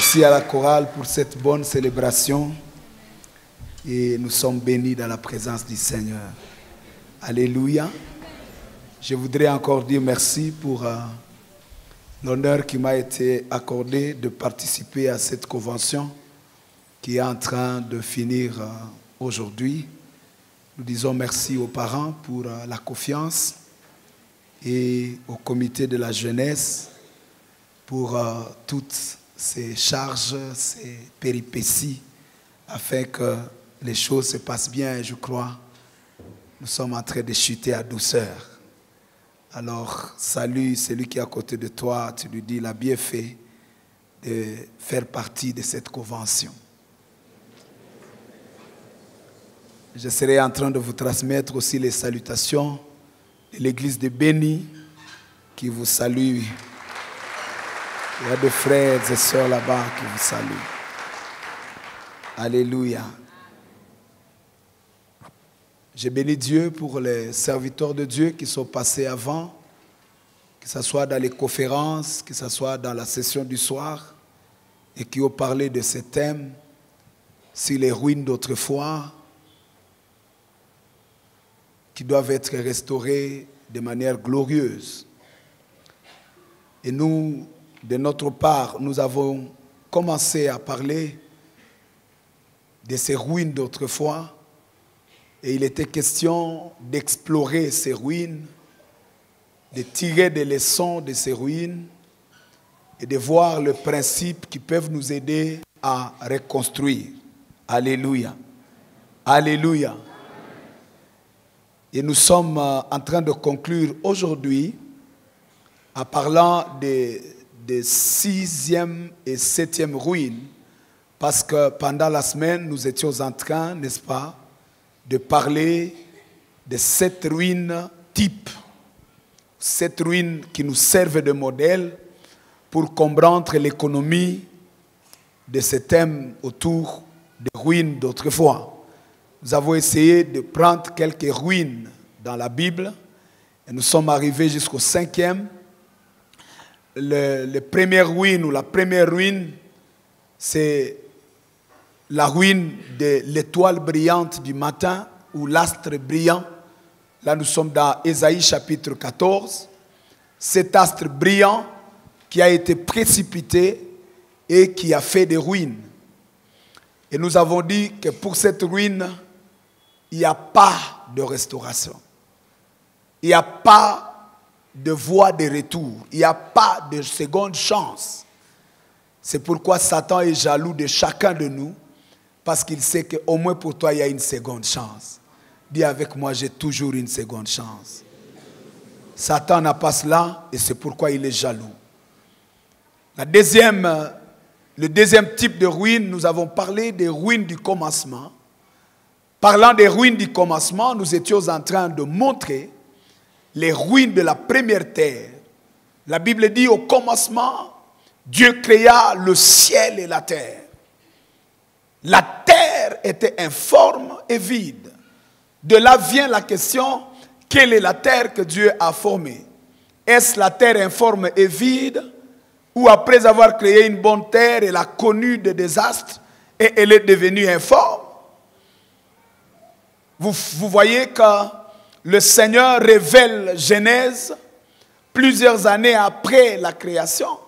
Merci à la chorale pour cette bonne célébration. Et nous sommes bénis dans la présence du Seigneur. Alléluia. Je voudrais encore dire merci pour l'honneur qui m'a été accordé de participer à cette convention qui est en train de finir aujourd'hui. Nous disons merci aux parents pour la confiance et au comité de la jeunesse pour toutes ces charges, ces péripéties, afin que les choses se passent bien, je crois. Nous sommes en train de chuter à douceur. Alors, salut celui qui est à côté de toi, tu lui dis, il a bien fait de faire partie de cette convention. Je serai en train de vous transmettre aussi les salutations de l'église de Béni qui vous salue. Il y a des frères et sœurs là-bas qui vous saluent. Alléluia. Je bénis Dieu pour les serviteurs de Dieu qui sont passés avant, que ce soit dans les conférences, que ce soit dans la session du soir, et qui ont parlé de ce thème, sur les ruines d'autrefois, qui doivent être restaurées de manière glorieuse. Et nous, de notre part, nous avons commencé à parler de ces ruines d'autrefois, et il était question d'explorer ces ruines, de tirer des leçons de ces ruines et de voir les principes qui peuvent nous aider à reconstruire. Alléluia. Alléluia. Et nous sommes en train de conclure aujourd'hui en parlant des 6e et 7e ruines, parce que pendant la semaine, nous étions en train, n'est-ce pas, de parler de 7 ruines types, 7 ruines qui nous servent de modèle pour comprendre l'économie de ce thème autour des ruines d'autrefois. Nous avons essayé de prendre quelques ruines dans la Bible et nous sommes arrivés jusqu'au 5e. La première ruine ou la première ruine, c'est la ruine de l'étoile brillante du matin ou l'astre brillant. Là, nous sommes dans Ésaïe chapitre 14. Cet astre brillant qui a été précipité et qui a fait des ruines. Et nous avons dit que pour cette ruine, il n'y a pas de restauration. Il n'y a pas de voie de retour. Il n'y a pas de seconde chance. C'est pourquoi Satan est jaloux de chacun de nous, parce qu'il sait qu'au moins pour toi, il y a une seconde chance. Dis avec moi, j'ai toujours une seconde chance. Satan n'a pas cela et c'est pourquoi il est jaloux. Le deuxième type de ruines, nous avons parlé des ruines du commencement. Parlant des ruines du commencement, nous étions en train de montrer les ruines de la première terre. La Bible dit au commencement, Dieu créa le ciel et la terre. La terre était informe et vide. De là vient la question, quelle est la terre que Dieu a formée? Est-ce la terre informe et vide, ou après avoir créé une bonne terre, elle a connu des désastres et elle est devenue informe? Vous voyez que le Seigneur révèle Genèse plusieurs années après la création.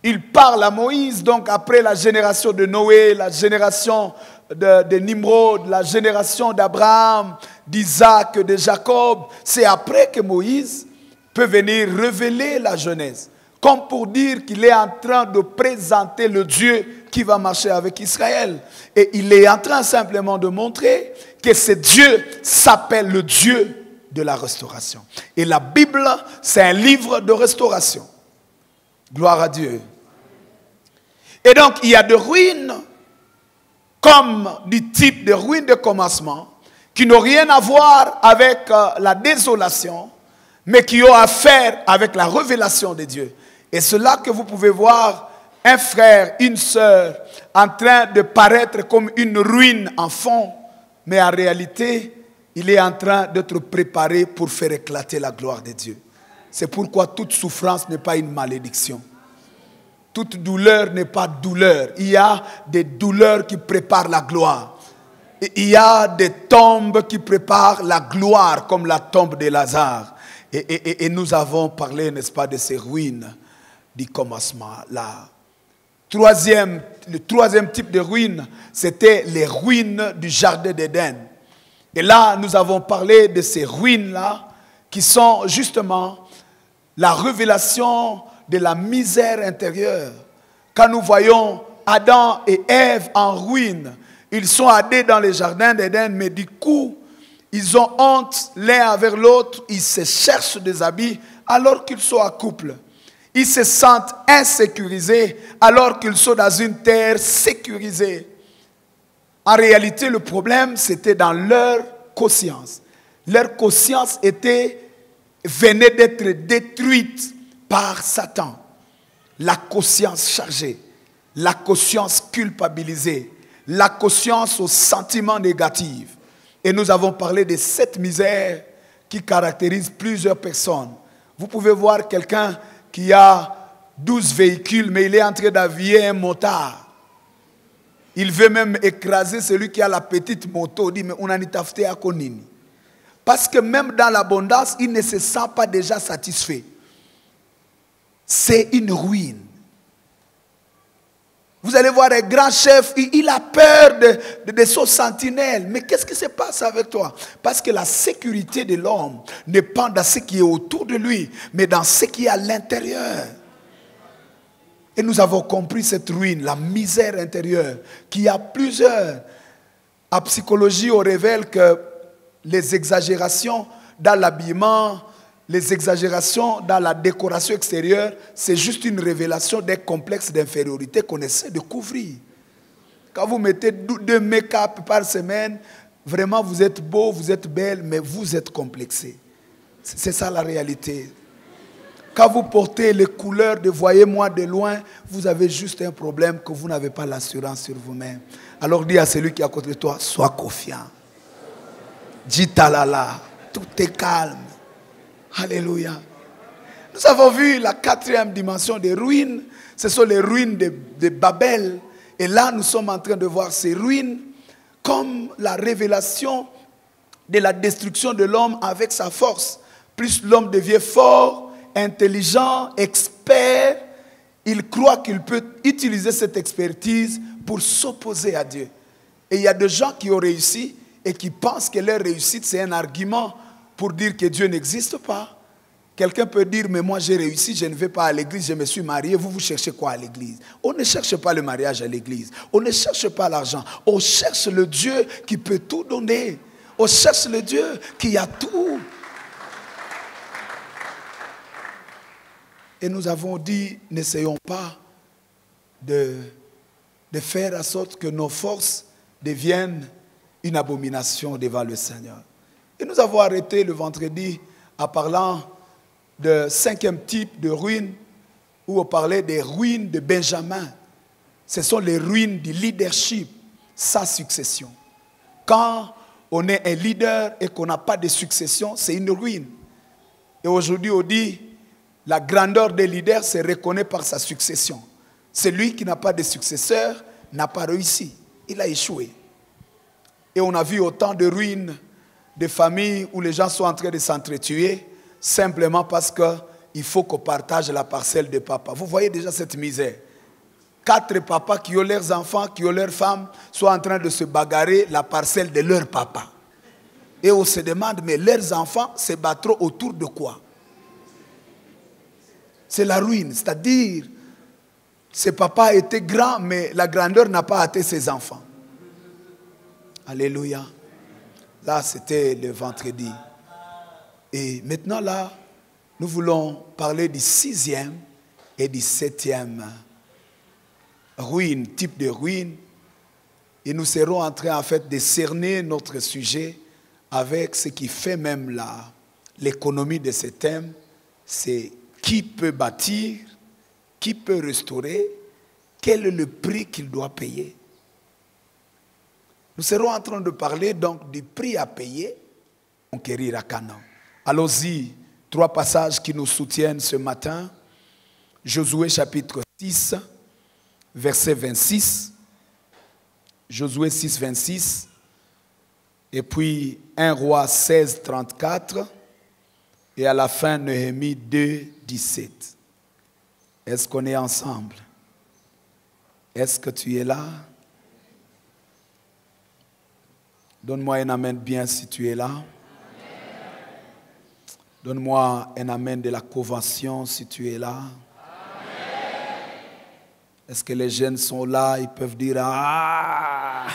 Il parle à Moïse, donc après la génération de Noé, la génération de Nimrod, la génération d'Abraham, d'Isaac, de Jacob. C'est après que Moïse peut venir révéler la Genèse. Comme pour dire qu'il est en train de présenter le Dieu qui va marcher avec Israël. Et il est en train simplement de montrer que ce Dieu s'appelle le Dieu de la restauration. Et la Bible, c'est un livre de restauration. Gloire à Dieu. Et donc, il y a des ruines, comme du type de ruines de commencement, qui n'ont rien à voir avec la désolation, mais qui ont à faire avec la révélation de Dieu. Et c'est là que vous pouvez voir un frère, une sœur, en train de paraître comme une ruine en fond, mais en réalité, il est en train d'être préparé pour faire éclater la gloire de Dieu. C'est pourquoi toute souffrance n'est pas une malédiction. toute douleur n'est pas douleur. Il y a des douleurs qui préparent la gloire. Et il y a des tombes qui préparent la gloire, comme la tombe de Lazare. Et nous avons parlé, n'est-ce pas, de ces ruines du commencement là. Le troisième type de ruines, c'était les ruines du jardin d'Éden. Et là, nous avons parlé de ces ruines-là qui sont justement la révélation de la misère intérieure. Quand nous voyons Adam et Ève en ruine, ils sont allés dans le jardin d'Éden, mais du coup, ils ont honte l'un avec l'autre, ils se cherchent des habits alors qu'ils sont en couple. Ils se sentent insécurisés alors qu'ils sont dans une terre sécurisée. En réalité, le problème, c'était dans leur conscience. Leur conscience venait d'être détruite par Satan. La conscience chargée, la conscience culpabilisée, la conscience aux sentiments négatifs. Et nous avons parlé de cette misère qui caractérise plusieurs personnes. Vous pouvez voir quelqu'un qui a 12 véhicules, mais il est en train d'avier un motard. Il veut même écraser celui qui a la petite moto. Il dit, mais on a ni tafté à konini. Parce que même dans l'abondance, il ne se sent pas déjà satisfait. C'est une ruine. Vous allez voir un grand chef, il a peur de son sentinelle. Mais qu'est-ce qui se passe avec toi? Parce que la sécurité de l'homme n'est pas dans ce qui est autour de lui, mais dans ce qui est à l'intérieur. Et nous avons compris cette ruine, la misère intérieure, qui a plusieurs. En psychologie, on révèle que les exagérations dans l'habillement, les exagérations dans la décoration extérieure, c'est juste une révélation d'un complexe d'infériorité qu'on essaie de couvrir. Quand vous mettez 2 make-up par semaine, vraiment vous êtes beau, vous êtes belle, mais vous êtes complexé. C'est ça la réalité. Quand vous portez les couleurs de voyez-moi de loin, vous avez juste un problème que vous n'avez pas l'assurance sur vous-même. Alors dis à celui qui est à côté de toi, sois confiant. Dis talala, tout est calme. Alléluia. Nous avons vu la 4e dimension des ruines. Ce sont les ruines de Babel. Et là, nous sommes en train de voir ces ruines comme la révélation de la destruction de l'homme avec sa force. Plus l'homme devient fort, intelligent, expert, il croit qu'il peut utiliser cette expertise pour s'opposer à Dieu. Et il y a des gens qui ont réussi et qui pensent que leur réussite, c'est un argument pour dire que Dieu n'existe pas. Quelqu'un peut dire, mais moi j'ai réussi, je ne vais pas à l'église, je me suis marié. Vous cherchez quoi à l'église? On ne cherche pas le mariage à l'église. On ne cherche pas l'argent. On cherche le Dieu qui peut tout donner. On cherche le Dieu qui a tout. Et nous avons dit, n'essayons pas de faire en sorte que nos forces deviennent une abomination devant le Seigneur. Et nous avons arrêté le vendredi en parlant de 5e type de ruines, où on parlait des ruines de Benjamin. Ce sont les ruines du leadership sans succession. Quand on est un leader et qu'on n'a pas de succession, c'est une ruine. Et aujourd'hui, on dit, la grandeur des leaders se reconnaît par sa succession. Celui qui n'a pas de successeur n'a pas réussi. Il a échoué. Et on a vu autant de ruines de familles où les gens sont en train de s'entretuer simplement parce qu'il faut qu'on partage la parcelle de papa. Vous voyez déjà cette misère. 4 papas qui ont leurs enfants, qui ont leurs femmes, sont en train de se bagarrer la parcelle de leur papa. Et on se demande, mais leurs enfants se battront autour de quoi? C'est la ruine, c'est-à-dire, ce papa était grand, mais la grandeur n'a pas atteint ses enfants. Alléluia. Là, c'était le vendredi. Et maintenant, là, nous voulons parler du 6e et du 7e ruine, type de ruine. Et nous serons en train, en fait, de cerner notre sujet avec ce qui fait même l'économie de ce thème. C'est qui peut bâtir, qui peut restaurer, quel est le prix qu'il doit payer. Nous serons en train de parler donc du prix à payer pour conquérir à Canaan. Allons-y, 3 passages qui nous soutiennent ce matin. Josué chapitre 6, verset 26. Josué 6, 26. Et puis 1 Roi 16, 34. Et à la fin, Néhémie 2, 17. Est-ce qu'on est ensemble? Est-ce que tu es là? Donne-moi un amen bien si tu es là. Donne-moi un amen de la convention si tu es là. Est-ce que les jeunes sont là? Ils peuvent dire ah!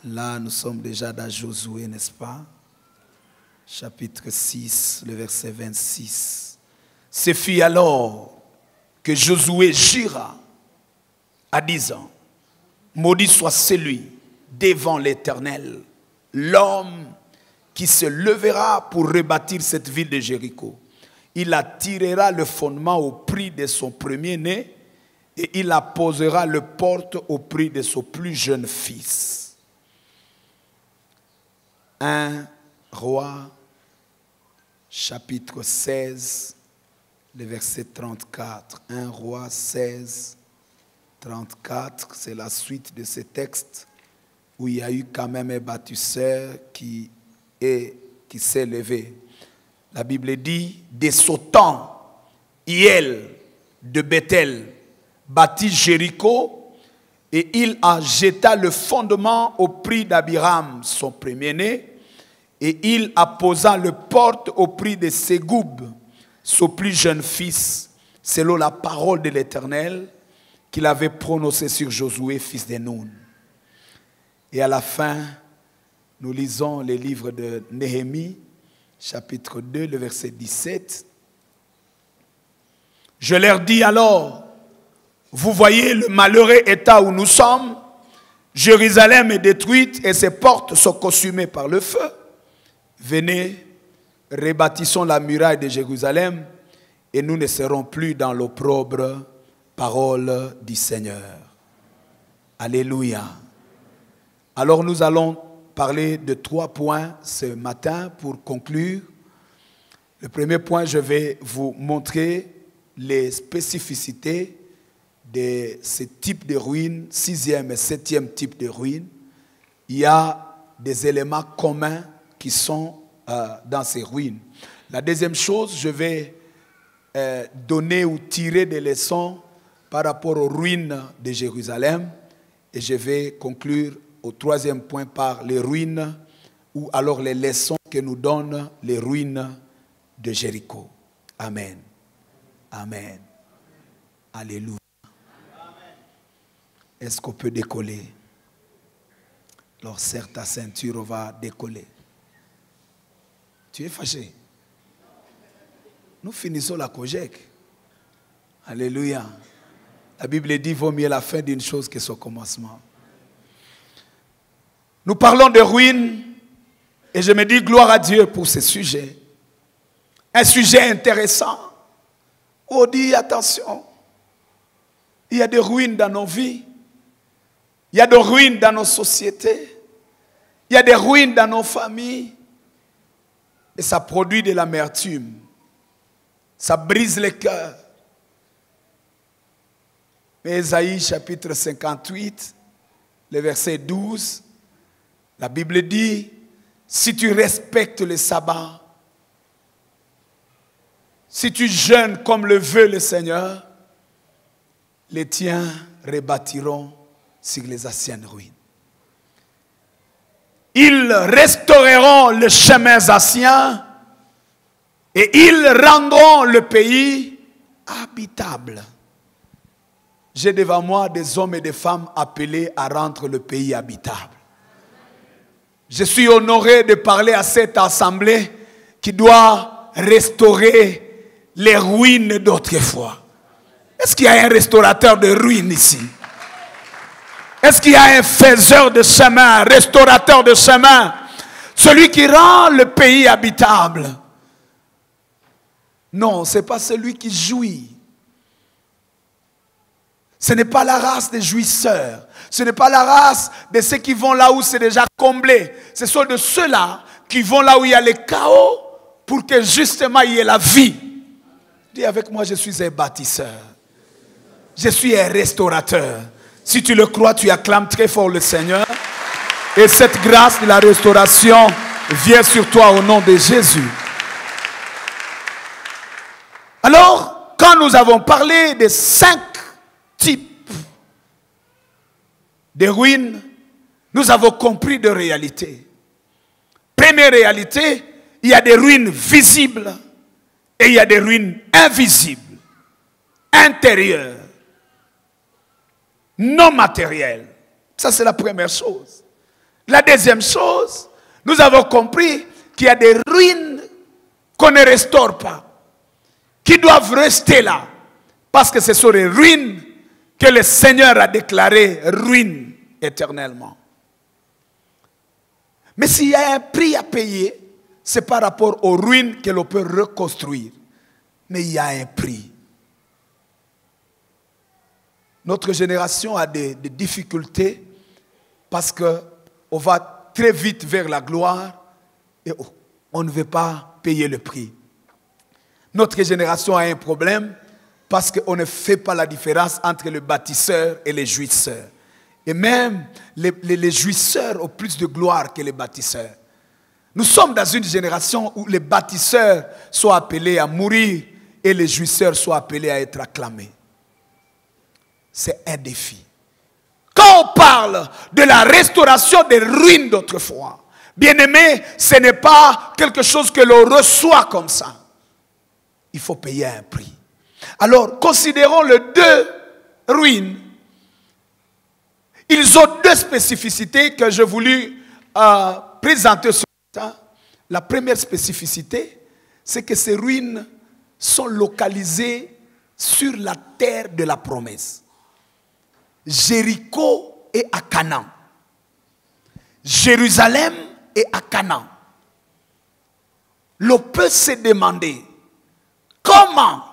Là, nous sommes déjà dans Josué, n'est-ce pas? Chapitre 6, le verset 26. Ce fut alors que Josué jura à 10 ans. Maudit soit celui devant l'Éternel, l'homme qui se levera pour rebâtir cette ville de Jéricho. Il attirera le fondement au prix de son premier-né et il apposera le porte au prix de son plus jeune fils. 1 Roi, chapitre 16, le verset 34. 1 Roi 16, 34, c'est la suite de ce texte où il y a eu quand même un bâtisseur qui s'est levé. La Bible dit, dès ce temps, Hiel de Bethel bâtit Jéricho et il en jeta le fondement au prix d'Abiram, son premier-né, et il apposa le porte au prix de Ségoub, son plus jeune fils, selon la parole de l'Éternel qu'il avait prononcée sur Josué, fils de Nun. Et à la fin, nous lisons les livres de Néhémie, chapitre 2, le verset 17. Je leur dis alors, vous voyez le malheureux état où nous sommes, Jérusalem est détruite et ses portes sont consumées par le feu. Venez, rebâtissons la muraille de Jérusalem et nous ne serons plus dans l'opprobre, parole du Seigneur. Alléluia. Alors nous allons parler de 3 points ce matin pour conclure. Le premier point, je vais vous montrer les spécificités de ce type de ruines, 6e et 7e type de ruines. Il y a des éléments communs qui sont dans ces ruines. La deuxième chose, je vais donner ou tirer des leçons par rapport aux ruines de Jérusalem et je vais conclure au 3e point par les ruines ou alors les leçons que nous donnent les ruines de Jéricho. Amen. Amen. Alléluia. Est-ce qu'on peut décoller? Alors serre ta ceinture, on va décoller. Tu es fâché? Nous finissons la Kojek. Alléluia. La Bible dit, vaut mieux la fin d'une chose que son commencement. Nous parlons de ruines et je me dis gloire à Dieu pour ce sujet. Un sujet intéressant. On dit attention, il y a des ruines dans nos vies, il y a des ruines dans nos sociétés, il y a des ruines dans nos familles et ça produit de l'amertume, ça brise les cœurs. Mais Ésaïe chapitre 58, le verset 12, la Bible dit, si tu respectes le sabbat, si tu jeûnes comme le veut le Seigneur, les tiens rebâtiront sur les anciennes ruines. Ils restaureront les chemins anciens et ils rendront le pays habitable. J'ai devant moi des hommes et des femmes appelés à rendre le pays habitable. Je suis honoré de parler à cette assemblée qui doit restaurer les ruines d'autrefois. Est-ce qu'il y a un restaurateur de ruines ici? Est-ce qu'il y a un faiseur de chemin, un restaurateur de chemin? Celui qui rend le pays habitable. Non, ce n'est pas celui qui jouit. Ce n'est pas la race des jouisseurs. Ce n'est pas la race de ceux qui vont là où c'est déjà comblé. Ce sont de ceux-là qui vont là où il y a le chaos pour que justement il y ait la vie. Dis avec moi, je suis un bâtisseur. Je suis un restaurateur. Si tu le crois, tu acclames très fort le Seigneur. Et cette grâce de la restauration vient sur toi au nom de Jésus. Alors, quand nous avons parlé des 5 types de ruines, nous avons compris de réalités. Première réalité, il y a des ruines visibles et il y a des ruines invisibles, intérieures, non matérielles. Ça, c'est la première chose. La deuxième chose, nous avons compris qu'il y a des ruines qu'on ne restaure pas, qui doivent rester là, parce que ce sont les ruines que le Seigneur a déclarées ruines éternellement. Mais s'il y a un prix à payer, c'est par rapport aux ruines que l'on peut reconstruire. Mais il y a un prix. Notre génération a des difficultés parce qu'on va très vite vers la gloire et on ne veut pas payer le prix. Notre génération a un problème parce qu'on ne fait pas la différence entre le bâtisseur et les jouisseurs. Et même les jouisseurs ont plus de gloire que les bâtisseurs. Nous sommes dans une génération où les bâtisseurs sont appelés à mourir et les jouisseurs sont appelés à être acclamés. C'est un défi. Quand on parle de la restauration des ruines d'autrefois, bien-aimé, ce n'est pas quelque chose que l'on reçoit comme ça. Il faut payer un prix. Alors, considérons les 2 ruines. Ils ont 2 spécificités que j'ai voulu présenter ce matin. La première spécificité, c'est que ces ruines sont localisées sur la terre de la promesse. Jéricho est à Canaan. Jérusalem est à Canaan. L'on peut se demander comment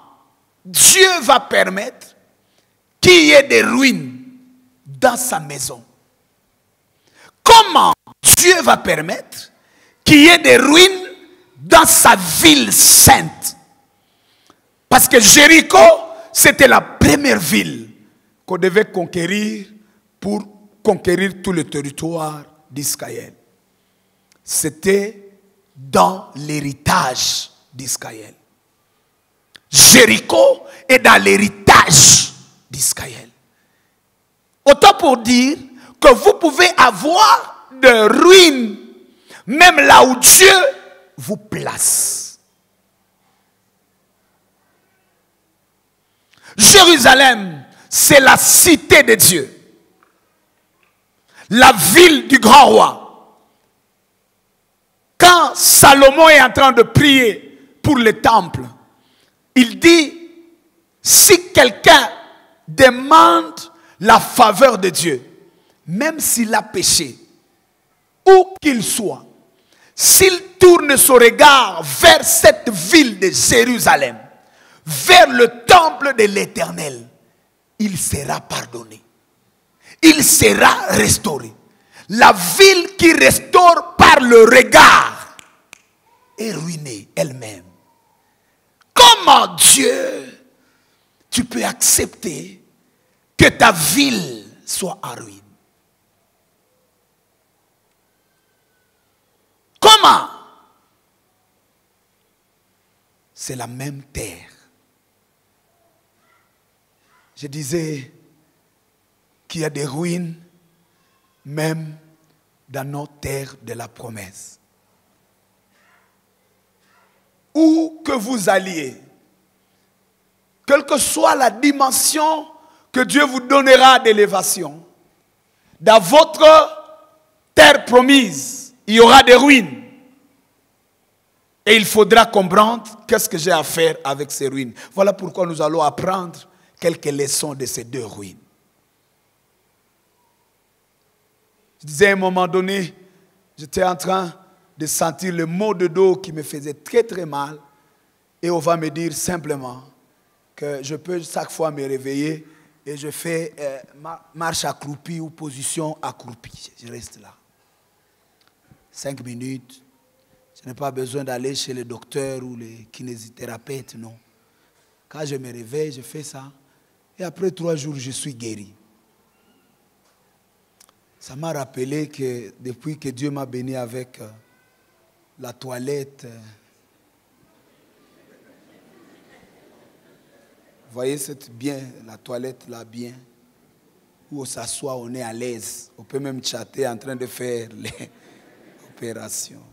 Dieu va permettre qu'il y ait des ruines dans sa maison. Comment Dieu va permettre qu'il y ait des ruines dans sa ville sainte? Parce que Jéricho, c'était la première ville qu'on devait conquérir pour conquérir tout le territoire d'Israël. C'était dans l'héritage d'Israël. Jéricho est dans l'héritage d'Israël. Autant pour dire que vous pouvez avoir des ruines même là où Dieu vous place. Jérusalem, c'est la cité de Dieu. La ville du grand roi. Quand Salomon est en train de prier pour le temple, il dit, si quelqu'un demande la faveur de Dieu, même s'il a péché, où qu'il soit, s'il tourne son regard vers cette ville de Jérusalem, vers le temple de l'Éternel, il sera pardonné. Il sera restauré. La ville qui restaure par le regard est ruinée elle-même. Comment Dieu, tu peux accepter que ta ville soit en ruine? Comment? C'est la même terre. Je disais qu'il y a des ruines même dans nos terres de la promesse. Où que vous alliez, quelle que soit la dimension que Dieu vous donnera d'élévation, dans votre terre promise, il y aura des ruines. Et il faudra comprendre qu'est-ce que j'ai à faire avec ces ruines. Voilà pourquoi nous allons apprendre quelques leçons de ces 2 ruines. Je disais à un moment donné, j'étais en train de sentir le mot de dos qui me faisait très très mal. Et on va me dire simplement que je peux chaque fois me réveiller et je fais marche accroupie ou position accroupie. Je reste là. 5 minutes. Je n'ai pas besoin d'aller chez le docteur ou les kinésithérapeutes, non. Quand je me réveille, je fais ça. Et après 3 jours, je suis guéri. Ça m'a rappelé que depuis que Dieu m'a béni avec la toilette, vous voyez la toilette là bien, où on s'assoit, on est à l'aise. On peut même chatter en train de faire les opérations.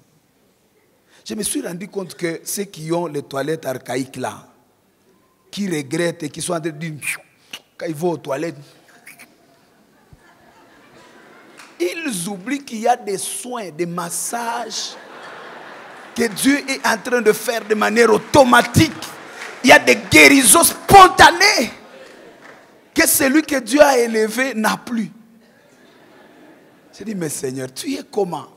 Je me suis rendu compte que ceux qui ont les toilettes archaïques là, qui regrettent et qui sont en train de dire, quand ils vont aux toilettes, ils oublient qu'il y a des soins, des massages que Dieu est en train de faire de manière automatique. Il y a des guérisons spontanées que celui que Dieu a élevé n'a plus. J'ai dit, mais Seigneur, tu es comment?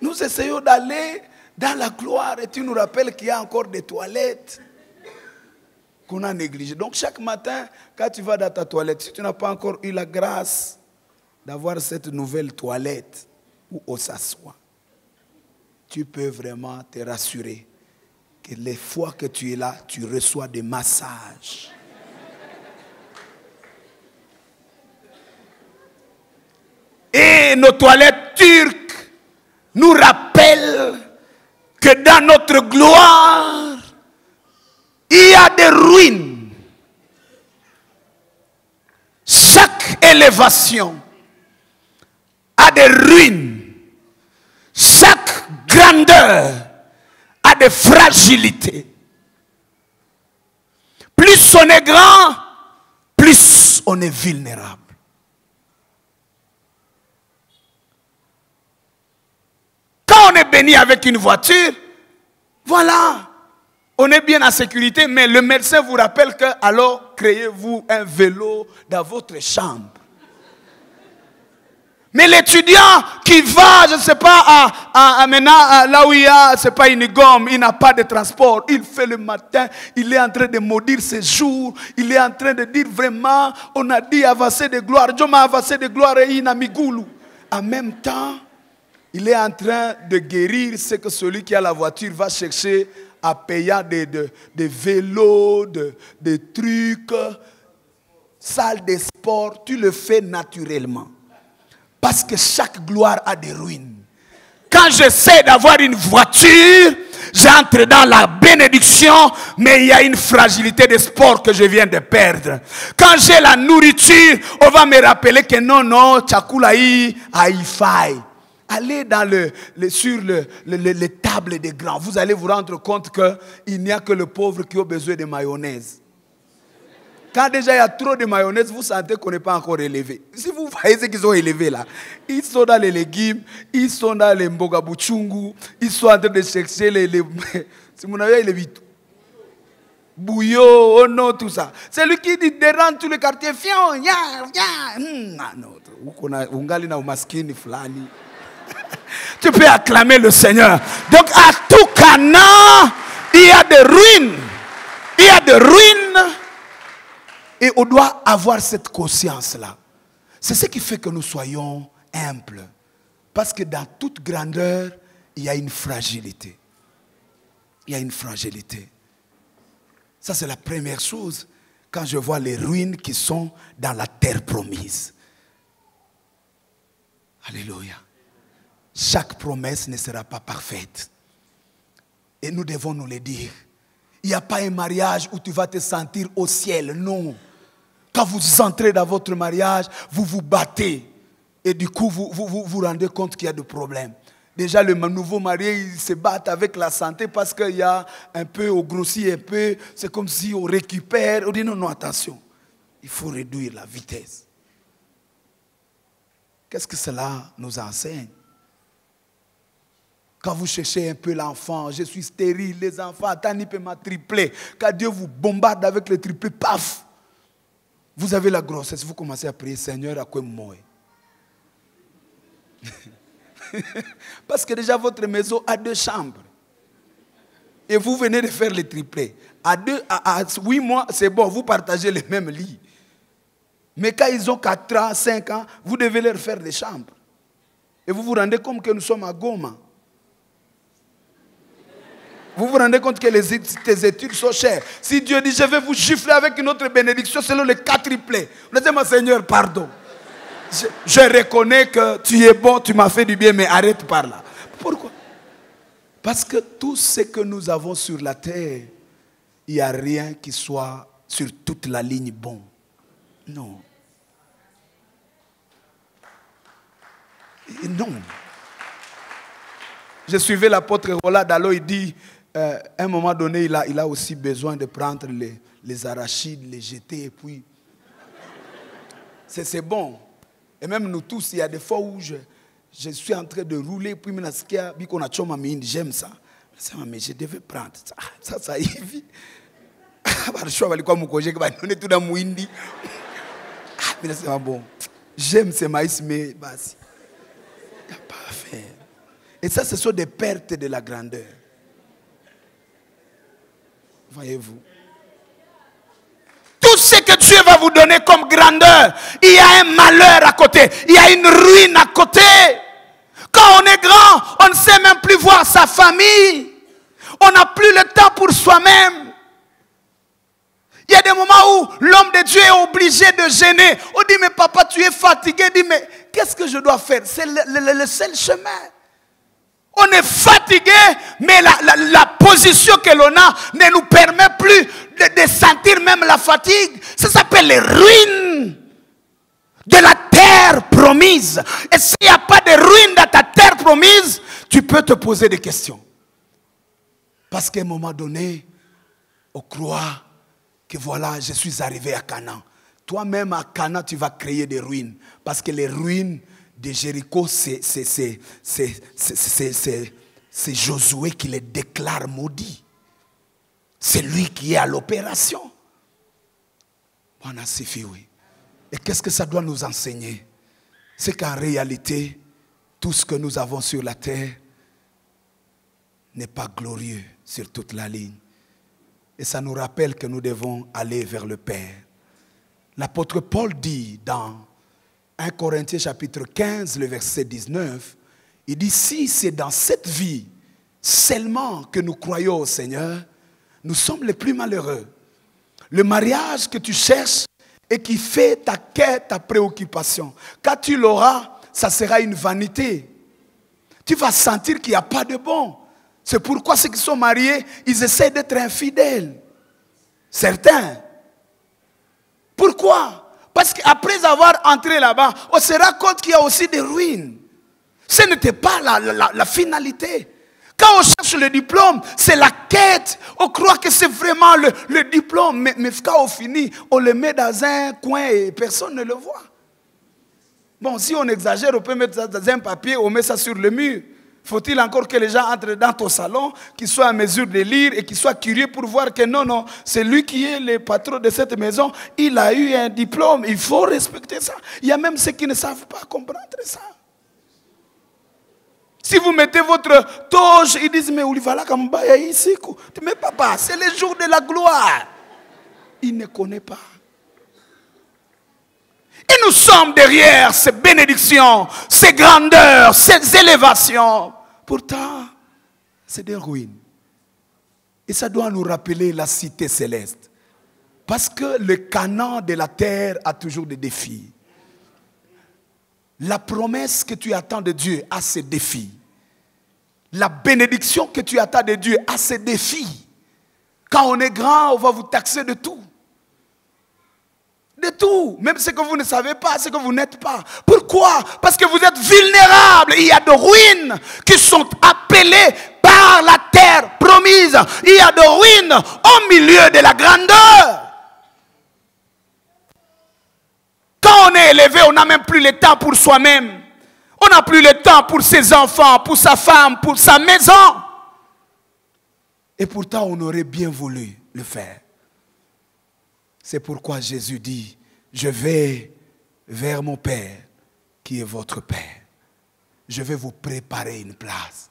Nous essayons d'aller dans la gloire et tu nous rappelles qu'il y a encore des toilettes qu'on a négligées. Donc chaque matin, quand tu vas dans ta toilette, si tu n'as pas encore eu la grâce d'avoir cette nouvelle toilette où on s'assoit, tu peux vraiment te rassurer que les fois que tu es là, tu reçois des massages. Et nos toilettes turques nous rappellent que dans notre gloire, il y a des ruines. Chaque élévation a des ruines. Chaque grandeur a des fragilités. Plus on est grand, plus on est vulnérable. Quand on est béni avec une voiture, voilà, on est bien en sécurité, mais le médecin vous rappelle que alors créez-vous un vélo dans votre chambre. Mais l'étudiant qui va, je ne sais pas, maintenant, là où il y a, c'est pas une gomme, il n'a pas de transport. Il fait le matin, il est en train de maudire ses jours. Il est en train de dire vraiment, on a dit avancer de gloire. Dieu m'a avancé de gloire et il n'a mis goulou. En même temps, il est en train de guérir ce que celui qui a la voiture va chercher à payer des vélos, des trucs, salles de sport. Tu le fais naturellement. Parce que chaque gloire a des ruines. Quand j'essaie d'avoir une voiture, j'entre dans la bénédiction, mais il y a une fragilité de sport que je viens de perdre. Quand j'ai la nourriture, on va me rappeler que non, tchakoulaï, haïfaï. Allez sur les tables des grands. Vous allez vous rendre compte qu'il n'y a que le pauvre qui a besoin de mayonnaise. Quand déjà il y a trop de mayonnaise, vous sentez qu'on n'est pas encore élevé. Si vous voyez ceux qui sont élevés là, ils sont dans les légumes, ils sont dans les mbogabuchungu, ils sont en train de chercher les si vous avez les vites. Bouillot, oh non, tout ça. C'est lui qui dit dérange tout le quartier. Fion, tu peux acclamer le Seigneur. Donc à tout Cana, il y a des ruines. Il y a des ruines. Et on doit avoir cette conscience-là. C'est ce qui fait que nous soyons humbles. Parce que dans toute grandeur, il y a une fragilité. Il y a une fragilité. Ça, c'est la première chose quand je vois les ruines qui sont dans la terre promise. Alléluia. Chaque promesse ne sera pas parfaite. Et nous devons nous le dire. Il n'y a pas un mariage où tu vas te sentir au ciel. Non. Quand vous entrez dans votre mariage, vous vous battez. Et du coup, vous vous rendez compte qu'il y a des problèmes. Déjà, le nouveau marié, il se bat avec la santé parce qu'il y a un peu, on grossit un peu. C'est comme si on récupère. On dit non, attention. Il faut réduire la vitesse. Qu'est-ce que cela nous enseigne? Quand vous cherchez un peu l'enfant, je suis stérile, les enfants, Tani peut m'a triplé. Quand Dieu vous bombarde avec le triplé, paf! Vous avez la grossesse, vous commencez à prier, Seigneur, à quoi moi? Parce que déjà votre maison a 2 chambres. Et vous venez de faire le triplé. À 8 mois, c'est bon, vous partagez le même lit. Mais quand ils ont 4 ans, 5 ans, vous devez leur faire des chambres. Et vous vous rendez compte que nous sommes à Goma. Vous vous rendez compte que tes études sont chères. Si Dieu dit, je vais vous gifler avec une autre bénédiction selon le quadruplé. Vous dites, mon Seigneur, pardon. Je reconnais que tu es bon, tu m'as fait du bien, mais arrête par là. Pourquoi? Parce que tout ce que nous avons sur la terre, il n'y a rien qui soit sur toute la ligne bon. Non. Non. Je suivais l'apôtre Roland Dallot, il dit, à un moment donné, il a aussi besoin de prendre les arachides, les jeter, et puis... C'est bon. Et même nous tous, il y a des fois où je suis en train de rouler, puis j'aime ça. Mais je devais prendre ça. Ça y est. Bon. J'aime ces maïs, mais il n'y a pas à faire. Et ça, ce sont des pertes de la grandeur. Voyez-vous. Tout ce que Dieu va vous donner comme grandeur, il y a un malheur à côté. Il y a une ruine à côté. Quand on est grand, on ne sait même plus voir sa famille. On n'a plus le temps pour soi-même. Il y a des moments où l'homme de Dieu est obligé de gêner. On dit, mais papa, tu es fatigué. Il dit, mais qu'est-ce que je dois faire? C'est le seul chemin. On est fatigué, mais la position que l'on a ne nous permet plus de sentir même la fatigue. Ça s'appelle les ruines de la terre promise. Et s'il n'y a pas de ruines dans ta terre promise, tu peux te poser des questions. Parce qu'à un moment donné, on croit que voilà, je suis arrivé à Canaan. Toi-même à Canaan, tu vas créer des ruines. Parce que les ruines de Jéricho, c'est Josué qui les déclare maudits. C'est lui qui est à l'opération. On a suffi, oui. Et qu'est-ce que ça doit nous enseigner? C'est qu'en réalité, tout ce que nous avons sur la terre n'est pas glorieux sur toute la ligne. Et ça nous rappelle que nous devons aller vers le Père. L'apôtre Paul dit dans 1 Corinthiens chapitre 15, le verset 19, il dit, si c'est dans cette vie seulement que nous croyons au Seigneur, nous sommes les plus malheureux. Le mariage que tu cherches et qui fait ta quête, ta préoccupation, quand tu l'auras, ça sera une vanité. Tu vas sentir qu'il n'y a pas de bon. C'est pourquoi ceux qui sont mariés, ils essaient d'être infidèles. Certains. Pourquoi? Parce qu'après avoir entré là-bas, on se rend compte qu'il y a aussi des ruines. Ce n'était pas la finalité. Quand on cherche le diplôme, c'est la quête. On croit que c'est vraiment le diplôme. Mais quand on finit, on le met dans un coin et personne ne le voit. Bon, si on exagère, on peut mettre ça dans un papier, on met ça sur le mur. Faut-il encore que les gens entrent dans ton salon, qu'ils soient à mesure de lire et qu'ils soient curieux pour voir que non, c'est lui qui est le patron de cette maison, il a eu un diplôme, il faut respecter ça. Il y a même ceux qui ne savent pas comprendre ça. Si vous mettez votre toge, ils disent, mais Olivala Kambaya ici. Mais papa, c'est le jour de la gloire. Il ne connaît pas. Et nous sommes derrière ces bénédictions, ces grandeurs, ces élévations. Pourtant, c'est des ruines. Et ça doit nous rappeler la cité céleste. Parce que le Canaan de la terre a toujours des défis. La promesse que tu attends de Dieu a ses défis. La bénédiction que tu attends de Dieu a ses défis. Quand on est grand, on va vous taxer de tout. De tout, même ce que vous ne savez pas, ce que vous n'êtes pas. Pourquoi? Parce que vous êtes vulnérables. Il y a des ruines qui sont appelées par la terre promise. Il y a des ruines au milieu de la grandeur. Quand on est élevé, on n'a même plus le temps pour soi-même. On n'a plus le temps pour ses enfants, pour sa femme, pour sa maison. Et pourtant, on aurait bien voulu le faire. C'est pourquoi Jésus dit, je vais vers mon Père qui est votre Père. Je vais vous préparer une place.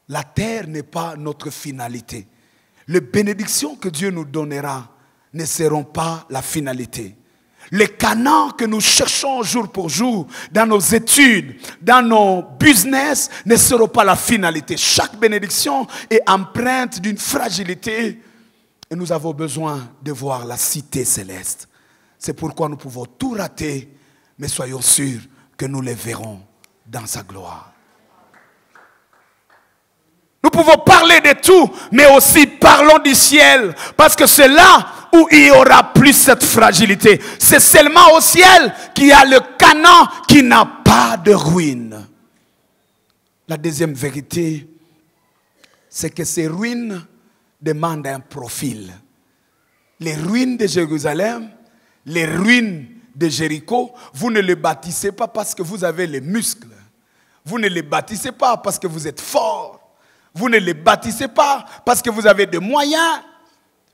La terre n'est pas notre finalité. Les bénédictions que Dieu nous donnera ne seront pas la finalité. Les canons que nous cherchons jour pour jour, dans nos études, dans nos business, ne seront pas la finalité. Chaque bénédiction est empreinte d'une fragilité et nous avons besoin de voir la cité céleste. C'est pourquoi nous pouvons tout rater, mais soyons sûrs que nous les verrons dans sa gloire. Nous pouvons parler de tout, mais aussi parlons du ciel, parce que c'est là où il n'y aura plus cette fragilité. C'est seulement au ciel qu'il y a le Canaan qui n'a pas de ruines. La deuxième vérité, c'est que ces ruines demandent un profil. Les ruines de Jérusalem, les ruines de Jéricho, vous ne les bâtissez pas parce que vous avez les muscles. Vous ne les bâtissez pas parce que vous êtes fort. Vous ne les bâtissez pas parce que vous avez des moyens.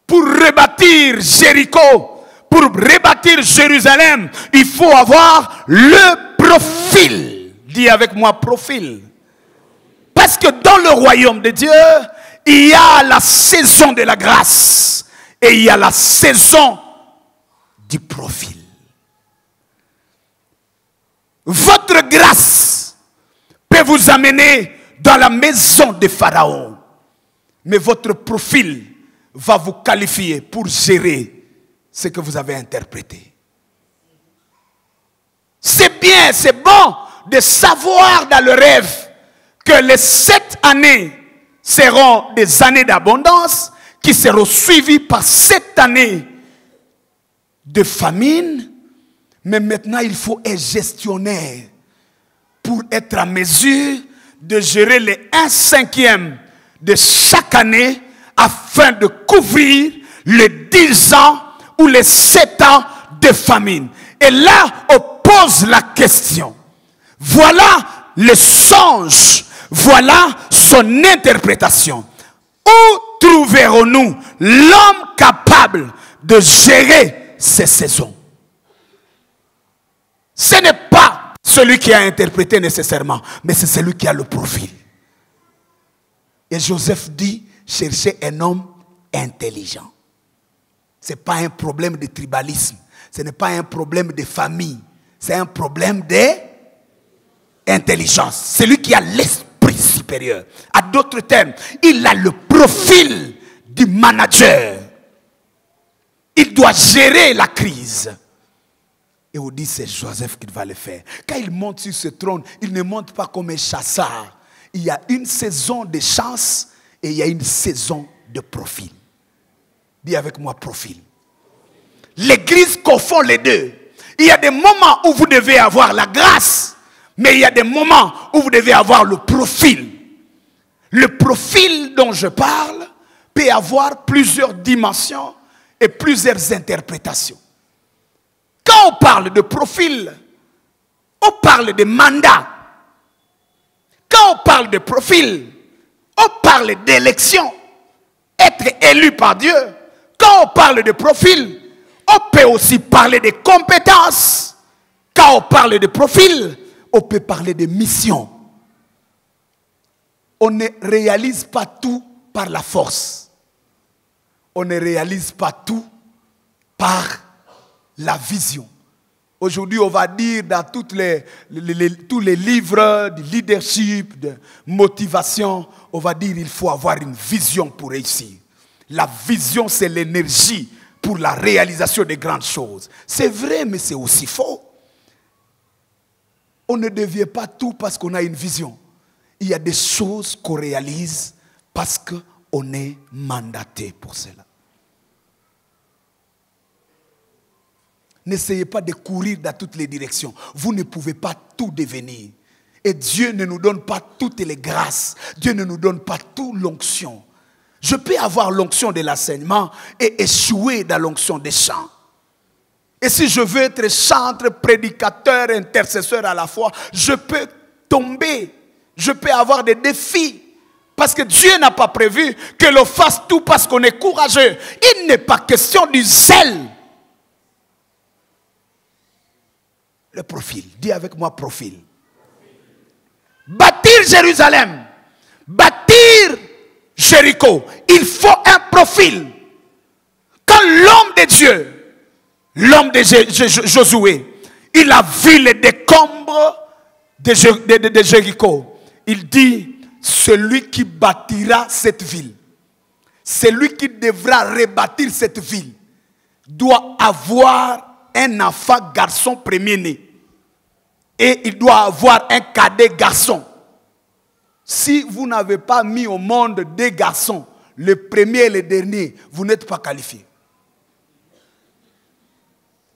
Pour rebâtir Jéricho, pour rebâtir Jérusalem, il faut avoir le profil. Dis avec moi profil. Parce que dans le royaume de Dieu, il y a la saison de la grâce et il y a la saison du profil. Votre grâce peut vous amener dans la maison de Pharaon. Mais votre profil va vous qualifier pour gérer ce que vous avez interprété. C'est bien, c'est bon de savoir dans le rêve que les 7 années seront des années d'abondance qui seront suivies par 7 années de famine. Mais maintenant, il faut un gestionnaire pour être en mesure de gérer les 1/5 de chaque année afin de couvrir les 10 ans ou les 7 ans de famine. Et là, on pose la question. Voilà le songe, voilà son interprétation. Où trouverons-nous l'homme capable de gérer ces saisons? Ce n'est pas celui qui a interprété nécessairement, mais c'est celui qui a le profil. Et Joseph dit, cherchez un homme intelligent. Ce n'est pas un problème de tribalisme, ce n'est pas un problème de famille, c'est un problème d'intelligence. Celui qui a l'esprit supérieur. À d'autres termes, il a le profil du manager. Il doit gérer la crise. Et on dit c'est Joseph qui va le faire. Quand il monte sur ce trône, il ne monte pas comme un chasseur. Il y a une saison de chance et il y a une saison de profil. Dis avec moi profil. L'église confond les deux. Il y a des moments où vous devez avoir la grâce, mais il y a des moments où vous devez avoir le profil. Le profil dont je parle peut avoir plusieurs dimensions et plusieurs interprétations. Quand on parle de profil, on parle de mandat. Quand on parle de profil, on parle d'élection. Être élu par Dieu. Quand on parle de profil, on peut aussi parler de compétences. Quand on parle de profil, on peut parler de mission. On ne réalise pas tout par la force. On ne réalise pas tout par la vision. Aujourd'hui, on va dire dans tous les livres de leadership, de motivation, on va dire qu'il faut avoir une vision pour réussir. La vision, c'est l'énergie pour la réalisation des grandes choses. C'est vrai, mais c'est aussi faux. On ne devient pas tout parce qu'on a une vision. Il y a des choses qu'on réalise parce qu'on est mandaté pour cela. N'essayez pas de courir dans toutes les directions. Vous ne pouvez pas tout devenir. Et Dieu ne nous donne pas toutes les grâces. Dieu ne nous donne pas toute l'onction. Je peux avoir l'onction de l'enseignement et échouer dans l'onction des chants. Et si je veux être chanteur, prédicateur, intercesseur à la fois, je peux tomber. Je peux avoir des défis. Parce que Dieu n'a pas prévu que l'on fasse tout parce qu'on est courageux. Il n'est pas question du zèle. Le profil. Dis avec moi profil. Bâtir Jérusalem. Bâtir Jéricho. Il faut un profil. Quand l'homme de Dieu l'homme de Josué, il a vu les décombres de Jéricho. Il dit, celui qui bâtira cette ville, celui qui devra rebâtir cette ville, doit avoir un enfant garçon premier-né. Et il doit avoir un cadet garçon. Si vous n'avez pas mis au monde des garçons, le premier et le dernier, vous n'êtes pas qualifié.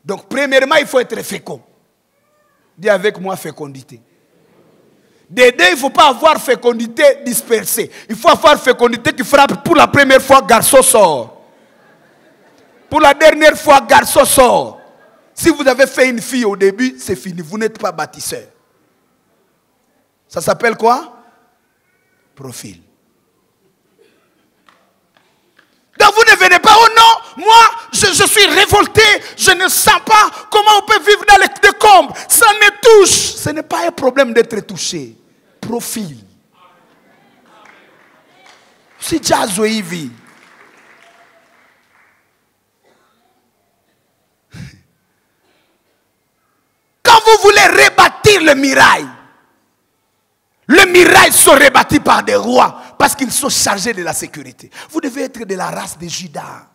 Donc, premièrement, il faut être fécond. Dis avec moi fécondité. Des deux, il ne faut pas avoir fécondité dispersée. Il faut avoir fécondité qui frappe. Pour la première fois, garçon sort. Pour la dernière fois, garçon sort. Si vous avez fait une fille au début, c'est fini. Vous n'êtes pas bâtisseur. Ça s'appelle quoi? Profil. Donc vous ne venez pas, oh non, moi je suis révolté, je ne sens pas comment on peut vivre dans les décombres. Ça me touche. Ce n'est pas un problème d'être touché. Profil. C'est déjà Zoïvi. Quand vous voulez rebâtir le mirail sont rebâtis par des rois parce qu'ils sont chargés de la sécurité. Vous devez être de la race de Juda.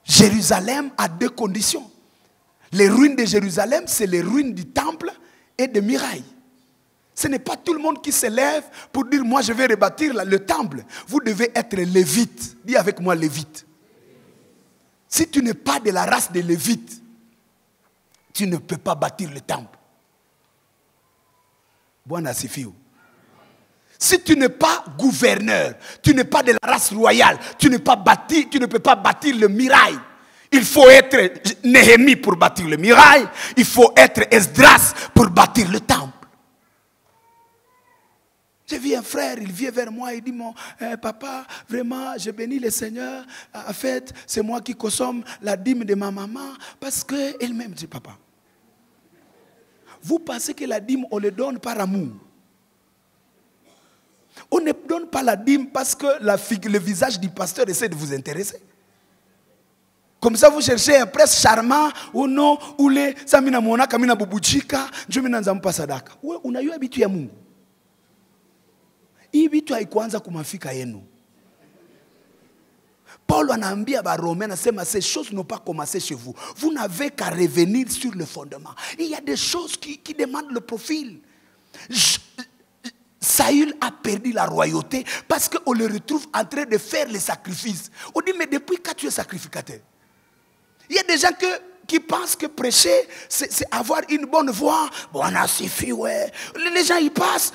Jérusalem a deux conditions. Les ruines de Jérusalem, c'est les ruines du temple et des murailles. Ce n'est pas tout le monde qui se lève pour dire, moi je vais rebâtir le temple. Vous devez être lévite. Dis avec moi lévite. Si tu n'es pas de la race des lévites, tu ne peux pas bâtir le temple. Si tu n'es pas gouverneur, tu n'es pas de la race royale, tu ne peux pas bâtir le mirail. Il faut être Néhémie pour bâtir le mirail. Il faut être Esdras pour bâtir le temple. J'ai vu un frère, il vient vers moi, il dit, papa, vraiment, je bénis le Seigneur. En fait, c'est moi qui consomme la dîme de ma maman parce qu'elle m'aime. Je dis, papa, vous pensez que la dîme, on le donne par amour? On ne donne pas la dîme parce que le visage du pasteur essaie de vous intéresser. Comme ça, vous cherchez un prince charmant, ou non, ou les Samina Mona, Kamina Bubuchika, Jumina Nzampa Sadaka. Oui, on a eu habitué à Mungu. Ibitu haikuanza kumafika yenu. Paul anaambia ba Romains, anasema ces choses n'ont pas commencé chez vous. Vous n'avez qu'à revenir sur le fondement. Il y a des choses qui demandent le profil. Saül a perdu la royauté parce qu'on le retrouve en train de faire les sacrifices. On dit, mais depuis quand tu es sacrificateur? Il y a des gens qui pensent que prêcher, c'est avoir une bonne voix. Bon, on a suffi, ouais. Les gens, ils passent.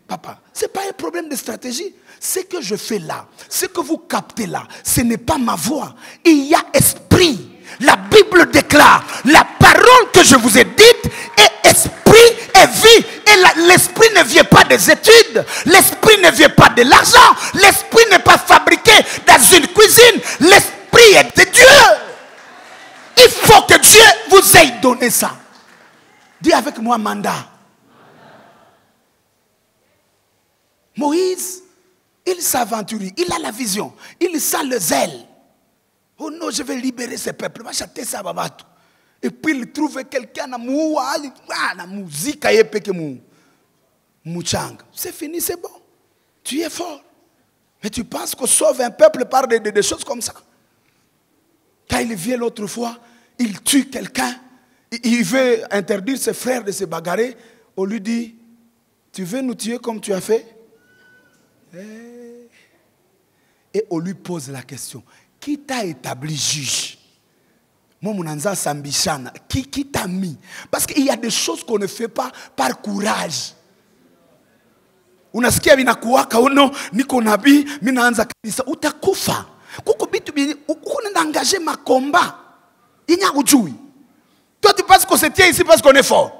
Papa, ce n'est pas un problème de stratégie. Ce que je fais là, ce que vous captez là, ce n'est pas ma voix. Il y a esprit. La Bible déclare, la parole que je vous ai dite est esprit et vie. Et l'esprit ne vient pas des études. L'esprit ne vient pas de l'argent. L'esprit n'est pas fabriqué dans une cuisine. L'esprit est de Dieu. Il faut que Dieu vous ait donné ça. Dis avec moi mandat. Moïse, il s'aventure, il a la vision, il sent le zèle. Oh non, je vais libérer ce peuple. Et puis il trouve quelqu'un la musique c'est fini, c'est bon. Tu es fort. Mais tu penses qu'on sauve un peuple par des choses comme ça? Quand il vient l'autre fois, il tue quelqu'un. Il veut interdire ses frères de se bagarrer. On lui dit, tu veux nous tuer comme tu as fait? Et on lui pose la question, qui t'a établi juge? Qui t'a mis? Parce qu'il y a des choses qu'on ne fait pas par courage. Unasikia vinakuwaka uno niko nabii mimi naanza kanisa utakufa. Kuko bitu uko n'engager ma combat. Inya ujui. Toi tu penses qu'on se tient ici parce qu'on est fort.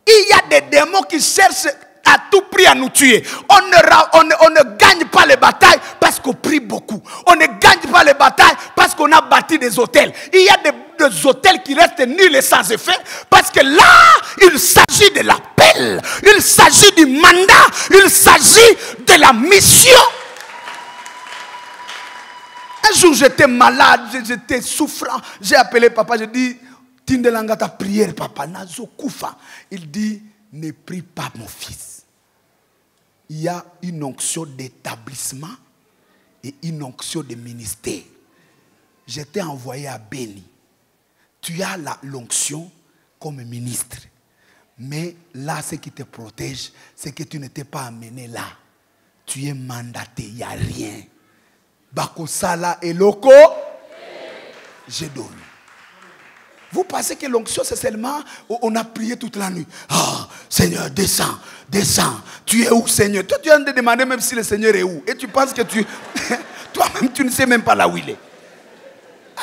Il y a des démons qui cherchent à tout prix à nous tuer. On ne gagne pas les batailles parce qu'on prie beaucoup. On ne gagne pas les batailles parce qu'on a bâti des hôtels. Il y a des hôtels qui restent nuls et sans effet parce que là, il s'agit de l'appel, il s'agit du mandat, il s'agit de la mission. Un jour, j'étais malade, j'étais souffrant. J'ai appelé papa, j'ai dit, Tindelanga ta prière, papa, Nazo Koufa. Il dit, ne prie pas mon fils. Il y a une onction d'établissement et une onction de ministère. J'étais envoyé à Béni. Tu as l'onction comme ministre. Mais là, ce qui te protège, c'est que tu n'étais pas amené là. Tu es mandaté, il n'y a rien. Bakosala et Loko, je donne. Vous pensez que l'onction, c'est seulement, on a prié toute la nuit. Ah, Seigneur, descends, descends. Tu es où, Seigneur? Toi, tu viens de demander même si le Seigneur est où. Et tu penses que toi-même, tu ne sais même pas là où il est. Ah.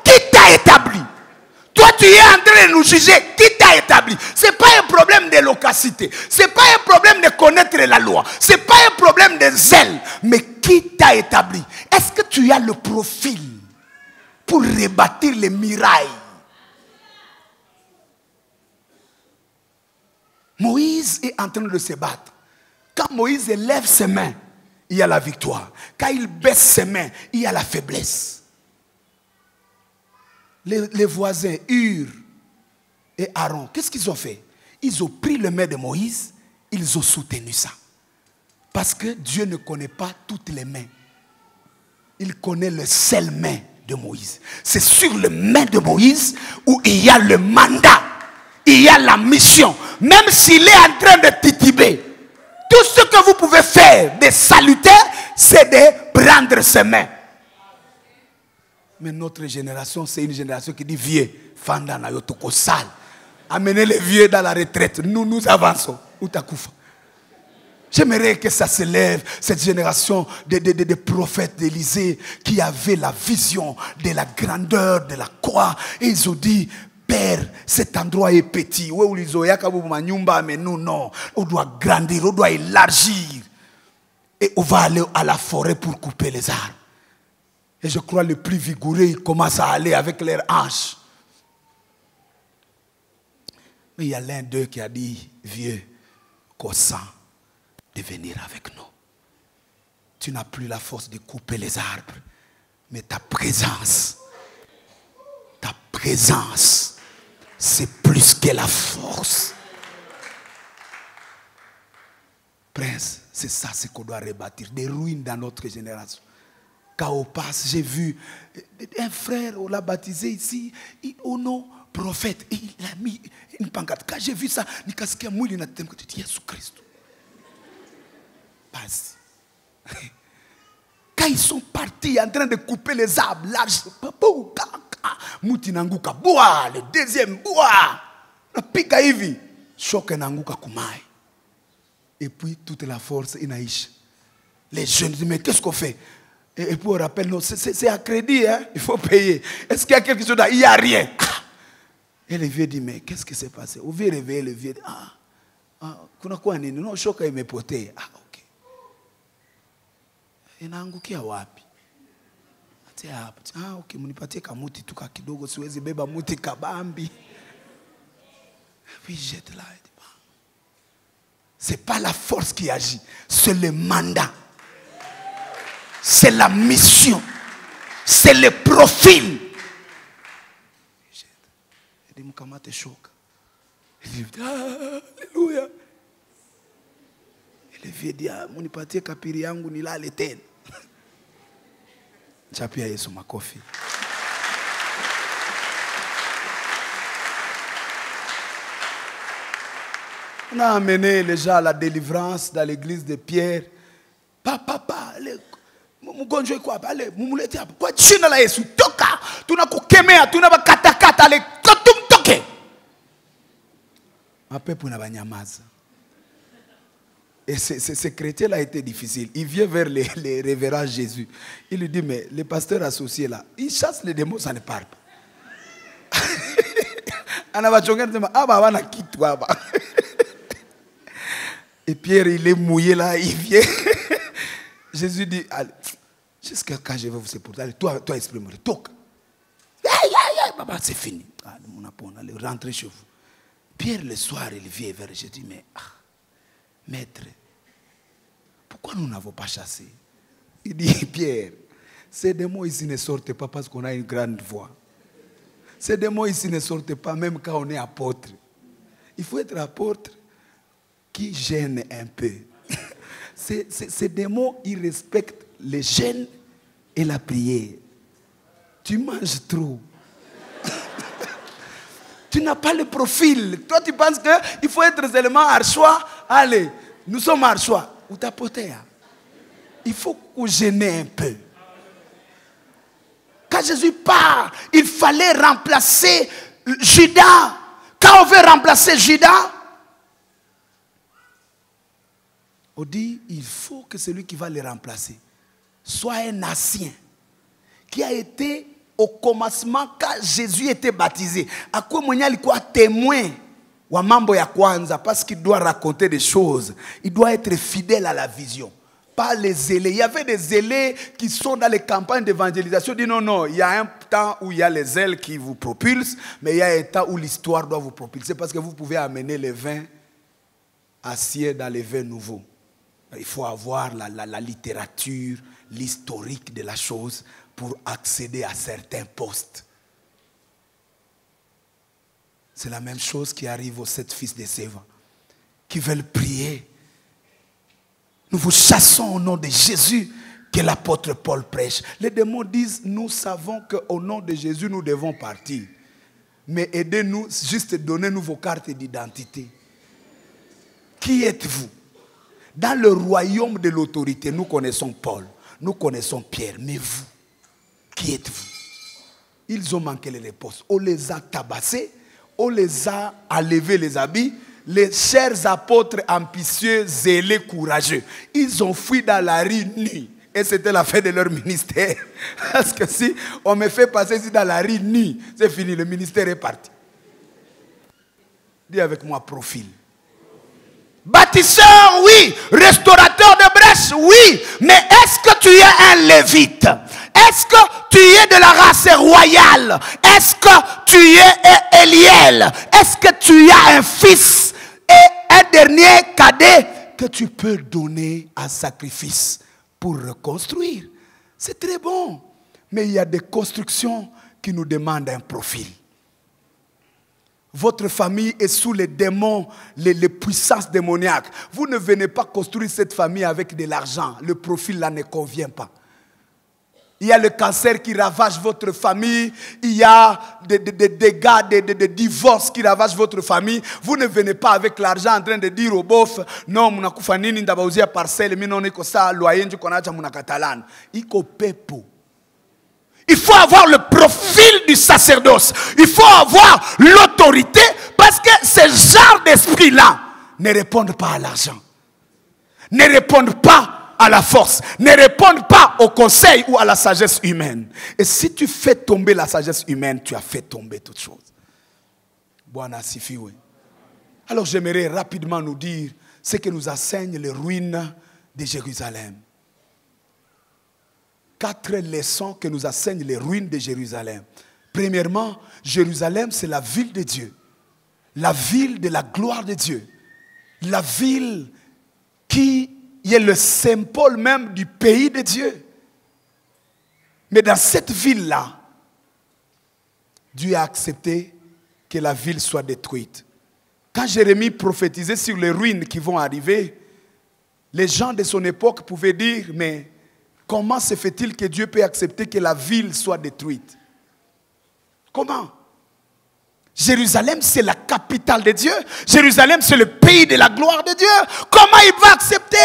Qui t'a établi? Toi, tu es en train de nous juger. Qui t'a établi? Ce n'est pas un problème de l'ocacité. Ce n'est pas un problème de connaître la loi. Ce n'est pas un problème de zèle. Mais qui t'a établi? Est-ce que tu as le profil pour rebâtir les murailles? Moïse est en train de se battre. Quand Moïse lève ses mains, il y a la victoire. Quand il baisse ses mains, il y a la faiblesse. Les voisins, Hur et Aaron, qu'est-ce qu'ils ont fait? Ils ont pris le main de Moïse, ils ont soutenu ça. Parce que Dieu ne connaît pas toutes les mains. Il connaît le seul main de Moïse. C'est sur le main de Moïse où il y a le mandat, il y a la mission. Même s'il est en train de tituber, tout ce que vous pouvez faire de salutaire, c'est de prendre ses mains. Mais notre génération, c'est une génération qui dit vieux, fanda na yotoko sale. Amenez les vieux dans la retraite. Nous avançons. Outakoufa. J'aimerais que ça se lève, cette génération de prophètes d'Élysée qui avaient la vision de la grandeur de la croix. Et ils ont dit, Père, cet endroit est petit. Mais nous, non. On doit grandir, on doit élargir. Et on va aller à la forêt pour couper les arbres. Et je crois que les plus vigoureux, ils commencent à aller avec leurs hanches. Mais il y a l'un d'eux qui a dit, vieux, qu'on sent de venir avec nous. Tu n'as plus la force de couper les arbres. Mais ta présence, c'est plus que la force. Prince, c'est ça ce qu'on doit rebâtir. Des ruines dans notre génération. Quand on passe, j'ai vu un frère, on l'a baptisé ici, au nom prophète. Et il a mis une pancarte. Quand j'ai vu ça, je dit Jésus-Christ. Passe. Quand ils sont partis en train de couper les arbres, larges, Moutinanguka, bois, le deuxième bois, pika hivi, choque nanguka kumai. Et puis toute la force inaïche. Les jeunes disent, mais qu'est-ce qu'on fait? Et puis on rappelle, non, c'est à crédit, hein? Il faut payer. Est-ce qu'il y a quelque chose là? Il n'y a rien. Et le vieux dit, mais qu'est-ce qui s'est passé? Vous pouvez réveiller le vieux. Kuna quoi nini? Non, choka imepotea. Ok. Inaangukia wapi? Atia hapo. Ok, munipatie kamuti tu kidogo, siwezi beba muti kabambi. Puis jette là. C'est pas la force qui agit, c'est le mandat. C'est la mission. C'est le profil. Il dit, Moukamate choque. Il dit, alléluia. Et le vieux dit, munipatie kapiri yangu nilale tena. Chapia Yesu makofi. On a amené les gens à la délivrance dans l'église de Pierre. Papa, mgonjwa kwa pale, mumulete hapo. Kwa jina la Yesu, toka. Tunakukemea, tunabakatakata, ale tumtoke. Mapepo na banyamaza. Et ce chrétien-là a été difficile. Il vient vers les révérends Jésus. Il lui dit, mais les pasteurs associés là, ils chassent les démons, ça ne parle pas. Et Pierre, il est mouillé là, il vient. Jésus dit, allez, jusqu'à quand je vais vous séparer. Allez, toi exprime-le. Toc. C'est fini. Allez, rentrez chez vous. Pierre, le soir, il vient vers Jésus, mais maître, pourquoi nous n'avons pas chassé? Il dit, Pierre, ces démons ici ne sortent pas parce qu'on a une grande voix. Ces démons ici ne sortent pas même quand on est apôtre. Il faut être apôtre qui gêne un peu. Ces démons, ils respectent les jeûnes et la prière. Tu manges trop. Tu n'as pas le profil. Toi, tu penses qu'il faut être seulement archois. Allez, nous sommes archois. Ou t'apporter. Il faut qu'on gêne un peu. Quand Jésus part, il fallait remplacer Judas. Quand on veut remplacer Judas, on dit il faut que celui qui va le remplacer soit un ancien qui a été au commencement quand Jésus était baptisé. À quoi il quoi témoin wa mambo ya kwanza parce qu'il doit raconter des choses. Il doit être fidèle à la vision. Pas les zélés. Il y avait des zélés qui sont dans les campagnes d'évangélisation. Ils disent non, il y a un temps où il y a les zèles qui vous propulsent, mais il y a un temps où l'histoire doit vous propulser parce que vous pouvez amener les vins aciers dans les vins nouveaux. Il faut avoir la littérature, l'historique de la chose pour accéder à certains postes. C'est la même chose qui arrive aux 7 fils de Séva qui veulent prier. Nous vous chassons au nom de Jésus que l'apôtre Paul prêche. Les démons disent, nous savons qu'au nom de Jésus, nous devons partir. Mais aidez-nous, juste donnez-nous vos cartes d'identité. Qui êtes-vous? Dans le royaume de l'autorité, nous connaissons Paul, nous connaissons Pierre, mais vous, qui êtes-vous? Ils ont manqué les réponses. On les a tabassés, on les a enlevés les habits. Les chers apôtres ambitieux, zélés, courageux, ils ont fui dans la rue nue. Et c'était la fin de leur ministère. Parce que si on me fait passer ici dans la rue nue, c'est fini, le ministère est parti. Dis avec moi, profil. Bâtisseur, oui. Restaurateur de brèches, oui. Mais est-ce que tu es un lévite? Est-ce que tu es de la race royale? Est-ce que tu es Eliel? Est-ce que tu as un fils et un dernier cadet que tu peux donner en sacrifice pour reconstruire? C'est très bon. Mais il y a des constructions qui nous demandent un profil. Votre famille est sous les démons, les puissances démoniaques. Vous ne venez pas construire cette famille avec de l'argent. Le profil là ne convient pas. Il y a le cancer qui ravage votre famille. Il y a des dégâts, des divorces qui ravagent votre famille. Vous ne venez pas avec l'argent en train de dire au bof, non, mon akufanini ndabauzia parcelle, mais non, iko sa loyer du konacha mon catalan. Iko pepo. Il faut avoir le profil du sacerdoce. Il faut avoir l'autorité parce que ce genre d'esprit-là ne répondent pas à l'argent. Ne répondent pas à la force. Ne répondent pas au conseil ou à la sagesse humaine. Et si tu fais tomber la sagesse humaine, tu as fait tomber toute chose. Bwana sifiwe. Alors j'aimerais rapidement nous dire ce que nous enseignent les ruines de Jérusalem. 4 leçons que nous enseignent les ruines de Jérusalem. Premièrement, Jérusalem, c'est la ville de Dieu. La ville de la gloire de Dieu. La ville qui est le symbole même du pays de Dieu. Mais dans cette ville-là, Dieu a accepté que la ville soit détruite. Quand Jérémie prophétisait sur les ruines qui vont arriver, les gens de son époque pouvaient dire, mais comment se fait-il que Dieu peut accepter que la ville soit détruite? Comment? Jérusalem, c'est la capitale de Dieu. Jérusalem, c'est le pays de la gloire de Dieu. Comment il va accepter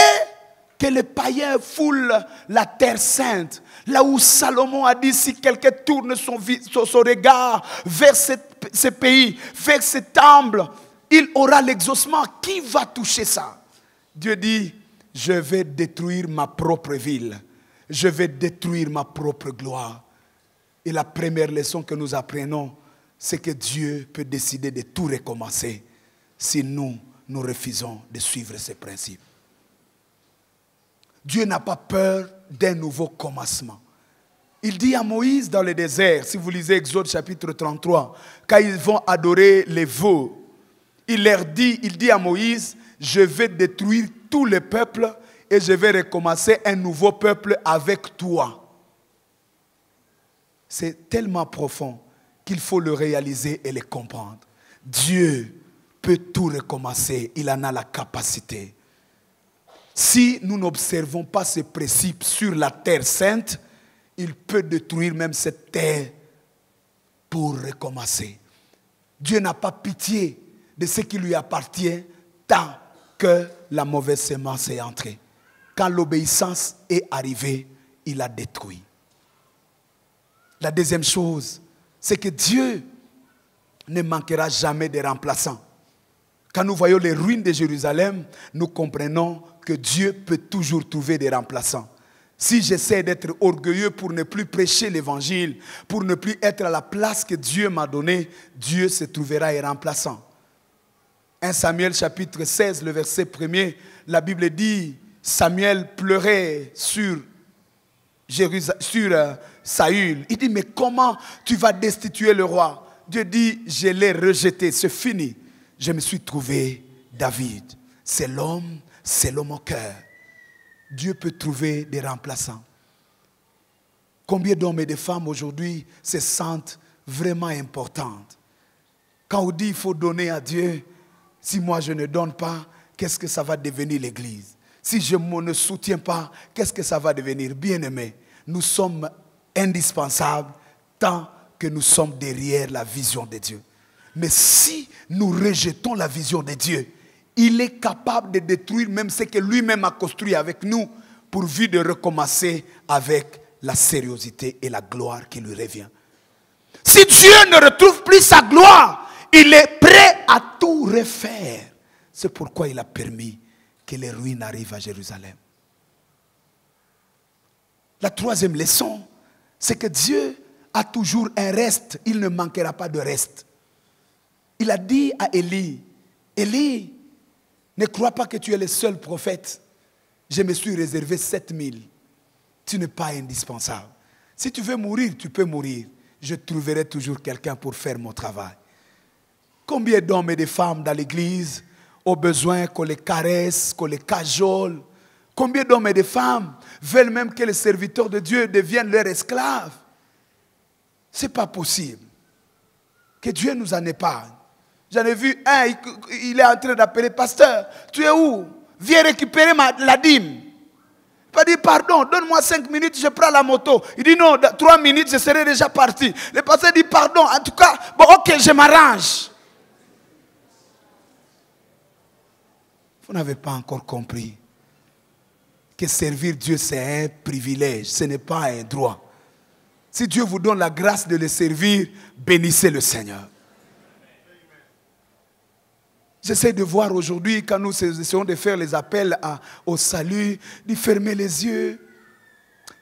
que les païens foulent la terre sainte? Là où Salomon a dit, si quelqu'un tourne son regard vers ce pays, vers ce temple, il aura l'exaucement. Qui va toucher ça? Dieu dit, je vais détruire ma propre ville. Je vais détruire ma propre gloire. Et la première leçon que nous apprenons, c'est que Dieu peut décider de tout recommencer si nous refusons de suivre ses principes. Dieu n'a pas peur d'un nouveau commencement. Il dit à Moïse dans le désert, si vous lisez Exode chapitre 33, quand ils vont adorer les veaux, il dit à Moïse, je vais détruire tout le peuple et je vais recommencer un nouveau peuple avec toi. C'est tellement profond qu'il faut le réaliser et le comprendre. Dieu peut tout recommencer, il en a la capacité. Si nous n'observons pas ce principe sur la terre sainte, il peut détruire même cette terre pour recommencer. Dieu n'a pas pitié de ce qui lui appartient tant que la mauvaise semence est entrée. Quand l'obéissance est arrivée, il a détruit. La deuxième chose, c'est que Dieu ne manquera jamais de remplaçants. Quand nous voyons les ruines de Jérusalem, nous comprenons que Dieu peut toujours trouver des remplaçants. Si j'essaie d'être orgueilleux pour ne plus prêcher l'évangile, pour ne plus être à la place que Dieu m'a donnée, Dieu se trouvera un remplaçant. 1 Samuel chapitre 16, le verset 1er, la Bible dit, Samuel pleurait sur Saül. Il dit, mais comment tu vas destituer le roi? Dieu dit, je l'ai rejeté, c'est fini. Je me suis trouvé David. C'est l'homme selon mon cœur. Dieu peut trouver des remplaçants. Combien d'hommes et de femmes aujourd'hui se sentent vraiment importantes? Quand on dit qu'il faut donner à Dieu, si moi je ne donne pas, qu'est-ce que ça va devenir l'Église? Si je ne soutiens pas, qu'est-ce que ça va devenir? Bien-aimés, nous sommes indispensables tant que nous sommes derrière la vision de Dieu. Mais si nous rejetons la vision de Dieu, il est capable de détruire même ce que lui-même a construit avec nous, pourvu de recommencer avec la sérieuxité et la gloire qui lui revient. Si Dieu ne retrouve plus sa gloire, il est prêt à tout refaire. C'est pourquoi il a permis que les ruines arrivent à Jérusalem. La troisième leçon, c'est que Dieu a toujours un reste. Il ne manquera pas de reste. Il a dit à Élie, Élie, ne crois pas que tu es le seul prophète. Je me suis réservé 7000. Tu n'es pas indispensable. Si tu veux mourir, tu peux mourir. Je trouverai toujours quelqu'un pour faire mon travail. Combien d'hommes et de femmes dans l'église ont besoin qu'on les caresse, qu'on les cajole? Combien d'hommes et de femmes veulent même que les serviteurs de Dieu deviennent leurs esclaves? Ce n'est pas possible. Que Dieu nous en épargne. J'en ai vu un, il est en train d'appeler, pasteur, tu es où? Viens récupérer la dîme. Il m'a dit, pardon, donne-moi 5 minutes, je prends la moto. Il dit, non, 3 minutes, je serai déjà parti. Le pasteur dit, pardon, en tout cas, bon, ok, je m'arrange. Vous n'avez pas encore compris que servir Dieu, c'est un privilège, ce n'est pas un droit. Si Dieu vous donne la grâce de le servir, bénissez le Seigneur. J'essaie de voir aujourd'hui, quand nous essayons de faire les appels au salut, de fermer les yeux,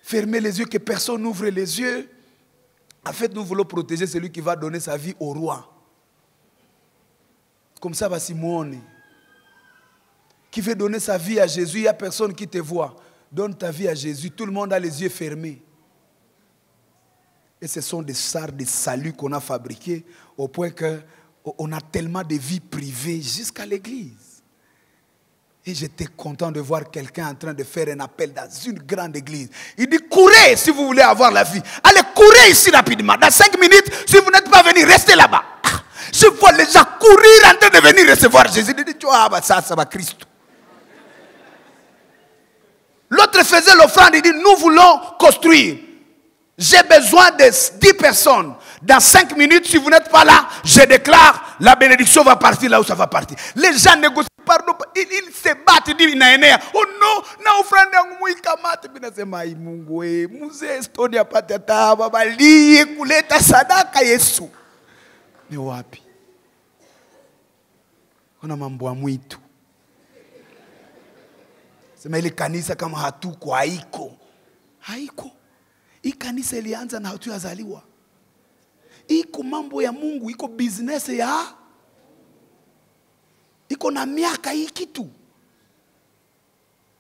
que personne n'ouvre les yeux. En fait, nous voulons protéger celui qui va donner sa vie au roi. Comme ça, va Simone. Qui veut donner sa vie à Jésus, il n'y a personne qui te voit. Donne ta vie à Jésus, tout le monde a les yeux fermés. Et ce sont des sardes de salut qu'on a fabriqués au point qu'on a tellement de vies privées jusqu'à l'église. Et j'étais content de voir quelqu'un en train de faire un appel dans une grande église. Il dit, courez si vous voulez avoir la vie. Allez, courez ici rapidement. Dans 5 minutes, si vous n'êtes pas venu, restez là-bas. Je vois les gens courir en train de venir recevoir Jésus. Il dit, ah, bah, ça va Christ. L'autre faisait l'offrande, il dit, nous voulons construire. J'ai besoin de 10 personnes. Dans 5 minutes, si vous n'êtes pas là, je déclare, la bénédiction va partir là où ça va partir. Les gens négocient, pardon, ils se battent, ils disent, oh non, na offrande yangu ikamate, binasema Mungu we, muze Estonia patata, babali, kuleta sadaka Yesu. Ni wapi? Kuna mambo ya mwitu. Sema ile kanisa kama hatuko haiko. Haiko. Hii kanisa ilianza na hatuyazaliwa. Iko mambo ya Mungu, iko business ya. Iko na miaka hii kitu.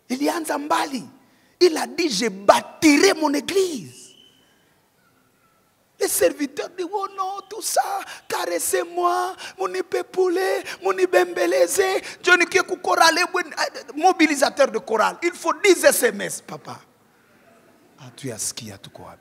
Ilianza mbali. Il a dit, je bâtirai mon église. Les serviteurs disent, oh non, tout ça, caressez-moi, mon poulet, mon bembeleze, Johnny Kekou chorale, mobilisateur de chorale. Il faut 10 SMS, papa. Ah, tu as ski à tout quoi.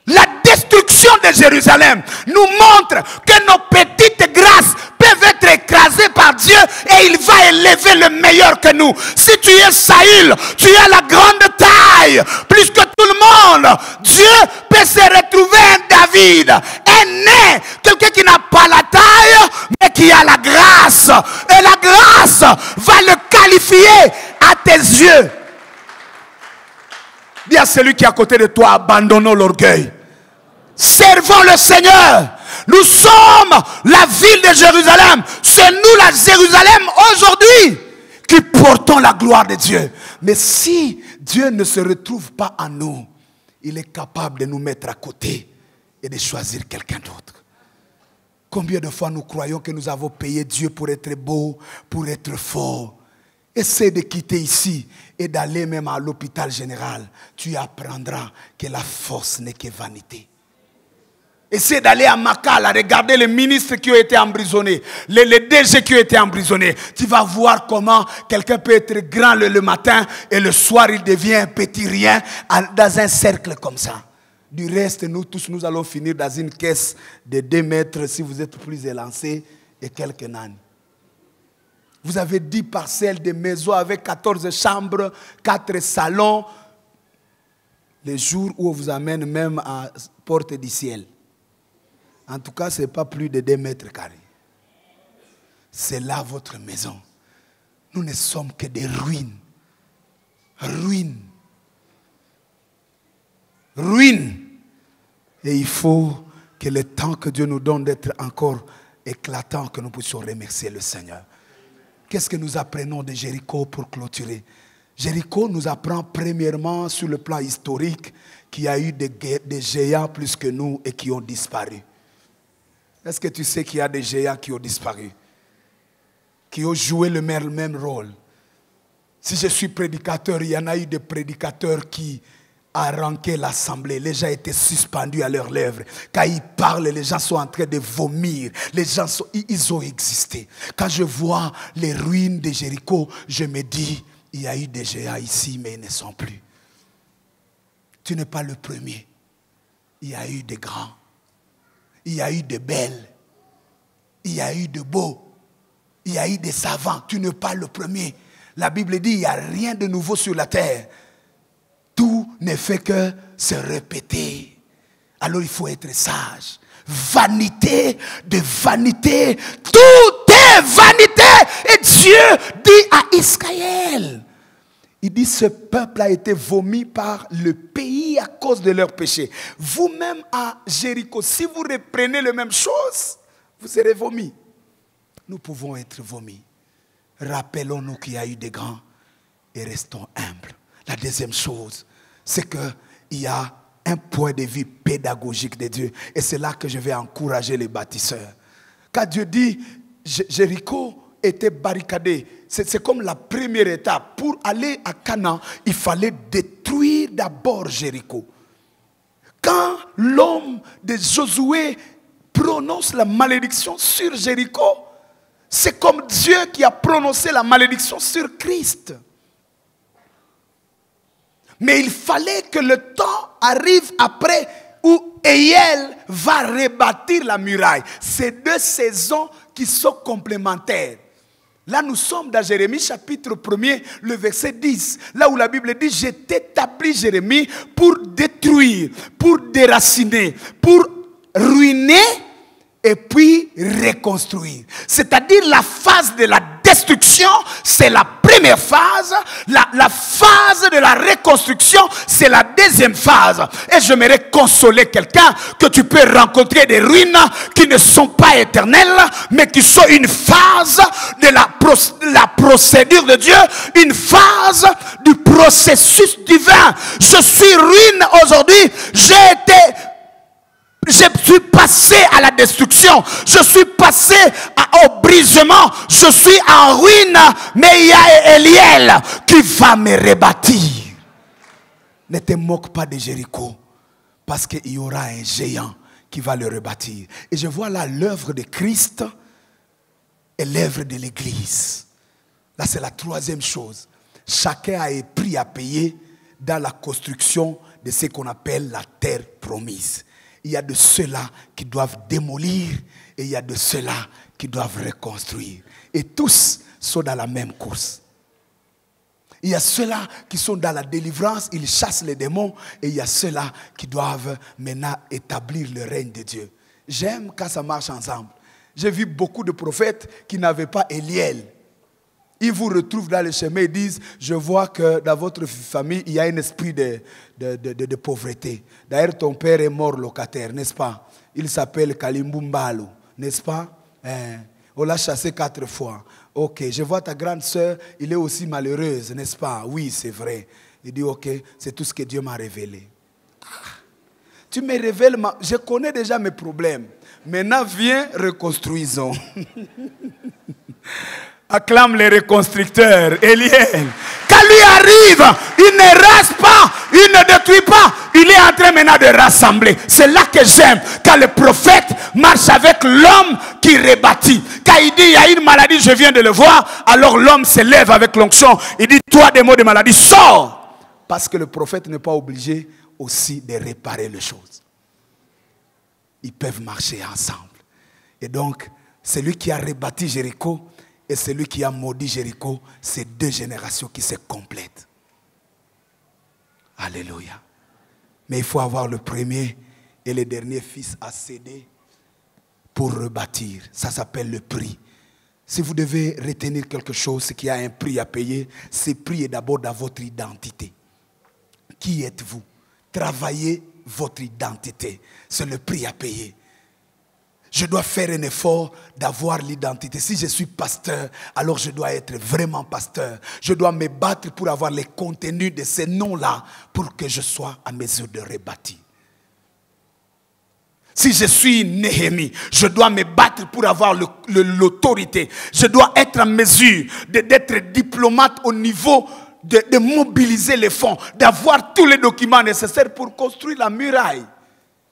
La destruction de Jérusalem nous montre que nos petites grâces peuvent être écrasées par Dieu et il va élever le meilleur que nous. Si tu es Saül, tu as la grande taille, plus que tout le monde. Dieu peut se retrouver un David, un né, quelqu'un qui n'a pas la taille, mais qui a la grâce. Et la grâce va le qualifier à tes yeux. Dis à celui qui est à côté de toi, abandonnons l'orgueil. Servons le Seigneur. Nous sommes la ville de Jérusalem. C'est nous la Jérusalem aujourd'hui qui portons la gloire de Dieu. Mais si Dieu ne se retrouve pas en nous, il est capable de nous mettre à côté et de choisir quelqu'un d'autre. Combien de fois nous croyons que nous avons payé Dieu pour être beau, pour être fort? Essaie de quitter ici et d'aller même à l'hôpital général. Tu apprendras que la force n'est que vanité. Essaie d'aller à Makala, regarder les ministres qui ont été emprisonnés, les DG qui ont été emprisonnés. Tu vas voir comment quelqu'un peut être grand le matin et le soir il devient un petit rien dans un cercle comme ça. Du reste, nous tous, nous allons finir dans une caisse de 2 mètres si vous êtes plus élancés et quelques nanes. Vous avez 10 parcelles de maisons avec 14 chambres, 4 salons. Les jours où on vous amène même à Porte du Ciel. En tout cas, ce n'est pas plus de 2 mètres carrés. C'est là votre maison. Nous ne sommes que des ruines. Ruines. Ruines. Et il faut que le temps que Dieu nous donne d'être encore éclatant, que nous puissions remercier le Seigneur. Qu'est-ce que nous apprenons de Jéricho pour clôturer? Jéricho nous apprend premièrement sur le plan historique qu'il y a eu des géants plus que nous et qui ont disparu. Est-ce que tu sais qu'il y a des géants qui ont disparu? Qui ont joué le même rôle? Si je suis prédicateur, il y en a eu des prédicateurs qui arranquaient l'assemblée. Les gens étaient suspendus à leurs lèvres. Quand ils parlent, les gens sont en train de vomir. Les gens ils ont existé. Quand je vois les ruines de Jéricho, je me dis, il y a eu des géants ici, mais ils ne sont plus. Tu n'es pas le premier. Il y a eu des grands. Il y a eu de belles. Il y a eu de beaux. Il y a eu des savants. Tu n'es pas le premier. La Bible dit, il n'y a rien de nouveau sur la terre. Tout ne fait que se répéter. Alors il faut être sage. Vanité de vanité. Tout est vanité. Et Dieu dit à Israël. Il dit, ce peuple a été vomi par le pays à cause de leurs péchés. Vous-même à Jéricho, si vous reprenez les mêmes choses, vous serez vomis. Nous pouvons être vomis. Rappelons-nous qu'il y a eu des grands et restons humbles. La deuxième chose, c'est qu'il y a un point de vue pédagogique de Dieu. Et c'est là que je vais encourager les bâtisseurs. Quand Dieu dit, Jéricho était barricadé, c'est comme la première étape. Pour aller à Canaan, il fallait détruire d'abord Jéricho. Quand l'homme de Josué prononce la malédiction sur Jéricho, c'est comme Dieu qui a prononcé la malédiction sur Christ. Mais il fallait que le temps arrive après où Éliel va rebâtir la muraille. C'est 2 saisons qui sont complémentaires. Là, nous sommes dans Jérémie chapitre 1er, le verset 10. Là où la Bible dit, j'ai établi Jérémie pour détruire, pour déraciner, pour ruiner et puis reconstruire. C'est-à-dire la phase de la destruction, c'est la première phase. La phase de la reconstruction, c'est la deuxième phase. Et j'aimerais consoler quelqu'un que tu peux rencontrer des ruines qui ne sont pas éternelles, mais qui sont une phase de la procédure de Dieu, une phase du processus divin. Je suis ruine aujourd'hui, je suis passé à la destruction. Je suis passé au brisement. Je suis en ruine. Mais il y a Éliel qui va me rebâtir. Ne te moque pas de Jéricho. Parce qu'il y aura un géant qui va le rebâtir. Et je vois là l'œuvre de Christ et l'œuvre de l'Église. Là, c'est la troisième chose. Chacun a un prix à payer dans la construction de ce qu'on appelle la terre promise. Il y a de ceux-là qui doivent démolir et il y a de ceux-là qui doivent reconstruire. Et tous sont dans la même course. Il y a ceux-là qui sont dans la délivrance, ils chassent les démons. Et il y a ceux-là qui doivent maintenant établir le règne de Dieu. J'aime quand ça marche ensemble. J'ai vu beaucoup de prophètes qui n'avaient pas Eliel. Ils vous retrouvent dans le chemin et disent, je vois que dans votre famille, il y a un esprit de pauvreté. D'ailleurs, ton père est mort locataire, n'est-ce pas? Il s'appelle Kalimbumbalo, n'est-ce pas? On l'a chassé 4 fois. Ok, je vois ta grande sœur, elle est aussi malheureuse, n'est-ce pas? Oui, c'est vrai. Il dit, ok, c'est tout ce que Dieu m'a révélé. Tu me révèles, je connais déjà mes problèmes. Maintenant, viens, reconstruisons. Acclame les reconstructeurs, Eliel. Quand lui arrive, il ne rase pas, il ne détruit pas. Il est en train maintenant de rassembler. C'est là que j'aime. Quand le prophète marche avec l'homme qui rebâtit. Quand il dit, il y a une maladie, je viens de le voir. Alors l'homme se lève avec l'onction. Il dit, toi, des mots de maladie, sors. Parce que le prophète n'est pas obligé aussi de réparer les choses. Ils peuvent marcher ensemble. Et donc, celui qui a rebâti Jéricho et celui qui a maudit Jéricho, c'est 2 générations qui se complètent. Alléluia. Mais il faut avoir le premier et le dernier fils à céder pour rebâtir. Ça s'appelle le prix. Si vous devez retenir quelque chose, c'est qu'il y a un prix à payer. Ce prix est d'abord dans votre identité. Qui êtes-vous? Travaillez votre identité. C'est le prix à payer. Je dois faire un effort d'avoir l'identité. Si je suis pasteur, alors je dois être vraiment pasteur. Je dois me battre pour avoir les contenus de ces noms-là pour que je sois à mesure de rebâtir. Si je suis Néhémie, je dois me battre pour avoir l'autorité. Je dois être en mesure d'être diplomate au niveau de mobiliser les fonds, d'avoir tous les documents nécessaires pour construire la muraille.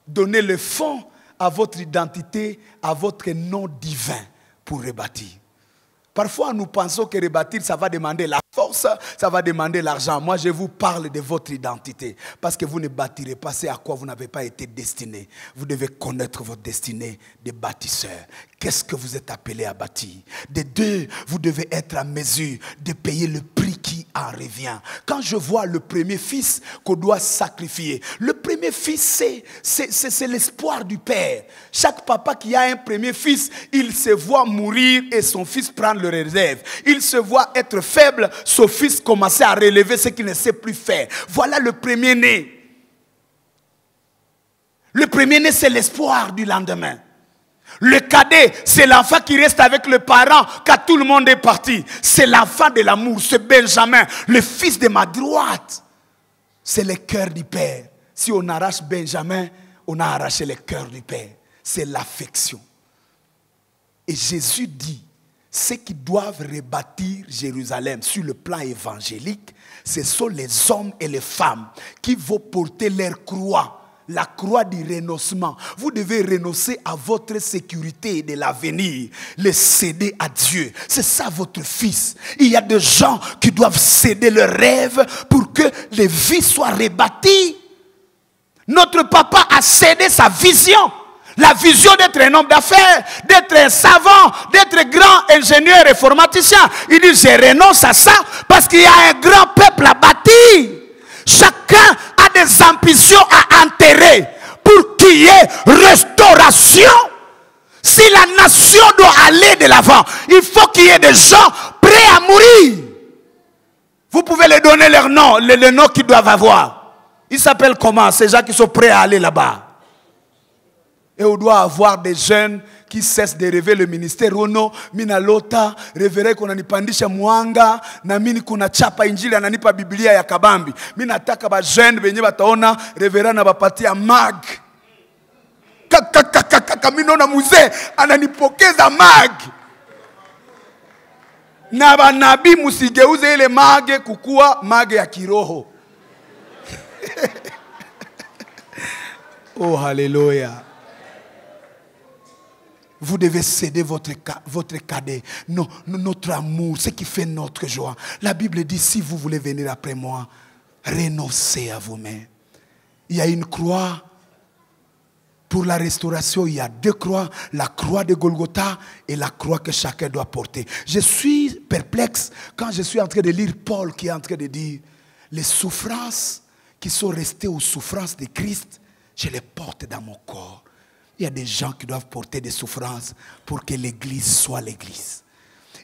Donner le fonds à votre identité, à votre nom divin pour rebâtir. Parfois, nous pensons que rebâtir, ça va demander la force, ça va demander l'argent. Moi, je vous parle de votre identité. Parce que vous ne bâtirez pas ce à quoi vous n'avez pas été destiné. Vous devez connaître votre destinée de bâtisseur. Qu'est-ce que vous êtes appelé à bâtir? De 2, vous devez être à mesure de payer le prix qui en revient. Quand je vois le premier fils qu'on doit sacrifier, le premier fils, c'est l'espoir du père. Chaque papa qui a un premier fils, il se voit mourir et son fils prendre le relève. Il se voit être faible, son fils commencer à relever ce qu'il ne sait plus faire. Voilà le premier-né. Le premier-né, c'est l'espoir du lendemain. Le cadet, c'est l'enfant qui reste avec le parent quand tout le monde est parti. C'est l'enfant de l'amour, c'est Benjamin, le fils de ma droite. C'est le cœur du père. Si on arrache Benjamin, on a arraché le cœur du père. C'est l'affection. Et Jésus dit, ceux qui doivent rebâtir Jérusalem sur le plan évangélique, ce sont les hommes et les femmes qui vont porter leur croix. La croix du renoncement. Vous devez renoncer à votre sécurité de l'avenir. Le céder à Dieu. C'est ça votre fils. Il y a des gens qui doivent céder leurs rêves pour que les vies soient rebâties. Notre papa a cédé sa vision. La vision d'être un homme d'affaires, d'être un savant, d'être grand ingénieur informaticien. Il dit, je renonce à ça parce qu'il y a un grand peuple à bâtir. Chacun a des ambitions à enterrer pour qu'il y ait restauration. Si la nation doit aller de l'avant, il faut qu'il y ait des gens prêts à mourir. Vous pouvez leur donner leur nom, le nom qu'ils doivent avoir. Ils s'appellent comment? Ces gens qui sont prêts à aller là-bas. Et on doit avoir des jeunes qui cessent de rêver le ministère. Ono, mina lota, revere kuna nipandisha mwanga, na mini kuna chapa injili ananipa Biblia ya kabambi. Mina nataka ba jeune benye bataona revera na bapatia mag. Minona muzee ananipokeza mag. Na banabii musigeuze ile mage kukua mage ya kiroho. Oh, alléluia. Vous devez céder votre cadet, notre amour, ce qui fait notre joie. La Bible dit, si vous voulez venir après moi, renoncez à vous-même. Il y a une croix. Pour la restauration, il y a deux croix, la croix de Golgotha et la croix que chacun doit porter. Je suis perplexe quand je suis en train de lire Paul qui est en train de dire, les souffrances qui sont restées aux souffrances de Christ, je les porte dans mon corps. Il y a des gens qui doivent porter des souffrances pour que l'église soit l'église.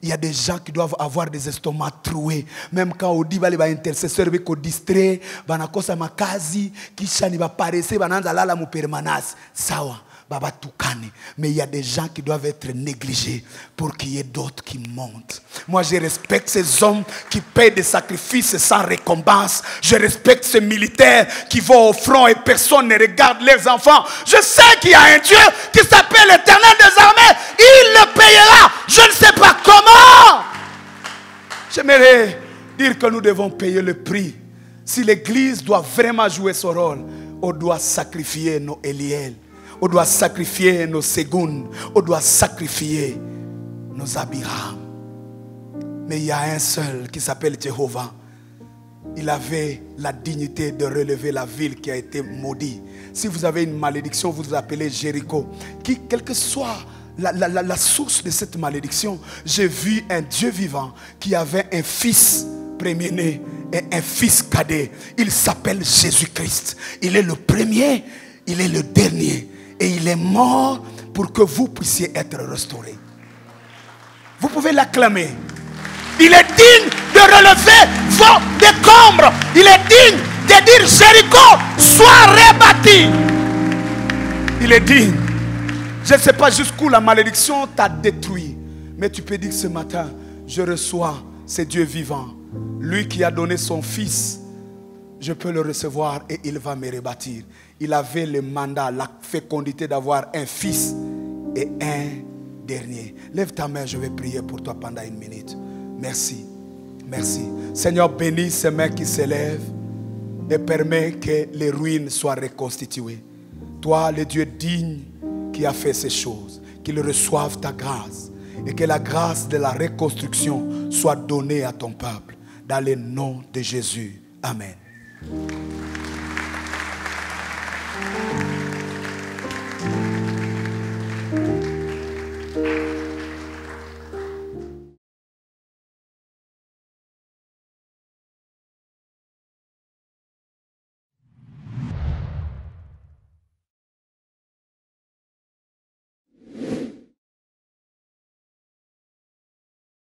Il y a des gens qui doivent avoir des estomacs troués. Même quand on dit que les intercesseurs sont distraits, banakosa makazi, kisha ni baparese, bananza lala mu permanence. Sawa, baba tukane. Mais il y a des gens qui doivent être négligés pour qu'il y ait d'autres qui montent. Moi, je respecte ces hommes qui payent des sacrifices sans récompense. Je respecte ces militaires qui vont au front et personne ne regarde leurs enfants. Je sais qu'il y a un Dieu qui s'appelle l'Éternel des armées. Il le payera. Je ne sais pas comment. J'aimerais dire que nous devons payer le prix. Si l'Église doit vraiment jouer son rôle, on doit sacrifier nos Eliel. On doit sacrifier nos Ségoun. On doit sacrifier nos Abiram. Mais il y a un seul qui s'appelle Jéhovah. Il avait la dignité de relever la ville qui a été maudite. Si vous avez une malédiction, vous vous appelez Jéricho. Quelle que soit la source de cette malédiction, j'ai vu un Dieu vivant qui avait un fils premier-né et un fils cadet. Il s'appelle Jésus-Christ. Il est le premier, il est le dernier. Et il est mort pour que vous puissiez être restaurés. Vous pouvez l'acclamer. Il est digne de relever vos décombres. Il est digne de dire Jéricho, sois rebâti. Il est digne. Je ne sais pas jusqu'où la malédiction t'a détruit. Mais tu peux dire ce matin, je reçois ce Dieu vivant. Lui qui a donné son fils, je peux le recevoir et il va me rebâtir. Il avait le mandat, la fécondité d'avoir un fils et un dernier. Lève ta main, je vais prier pour toi pendant une minute. Merci, merci. Seigneur, bénis ces mains qui s'élèvent et permets que les ruines soient reconstituées. Toi, le Dieu digne qui a fait ces choses, qu'il reçoive ta grâce et que la grâce de la reconstruction soit donnée à ton peuple. Dans le nom de Jésus. Amen.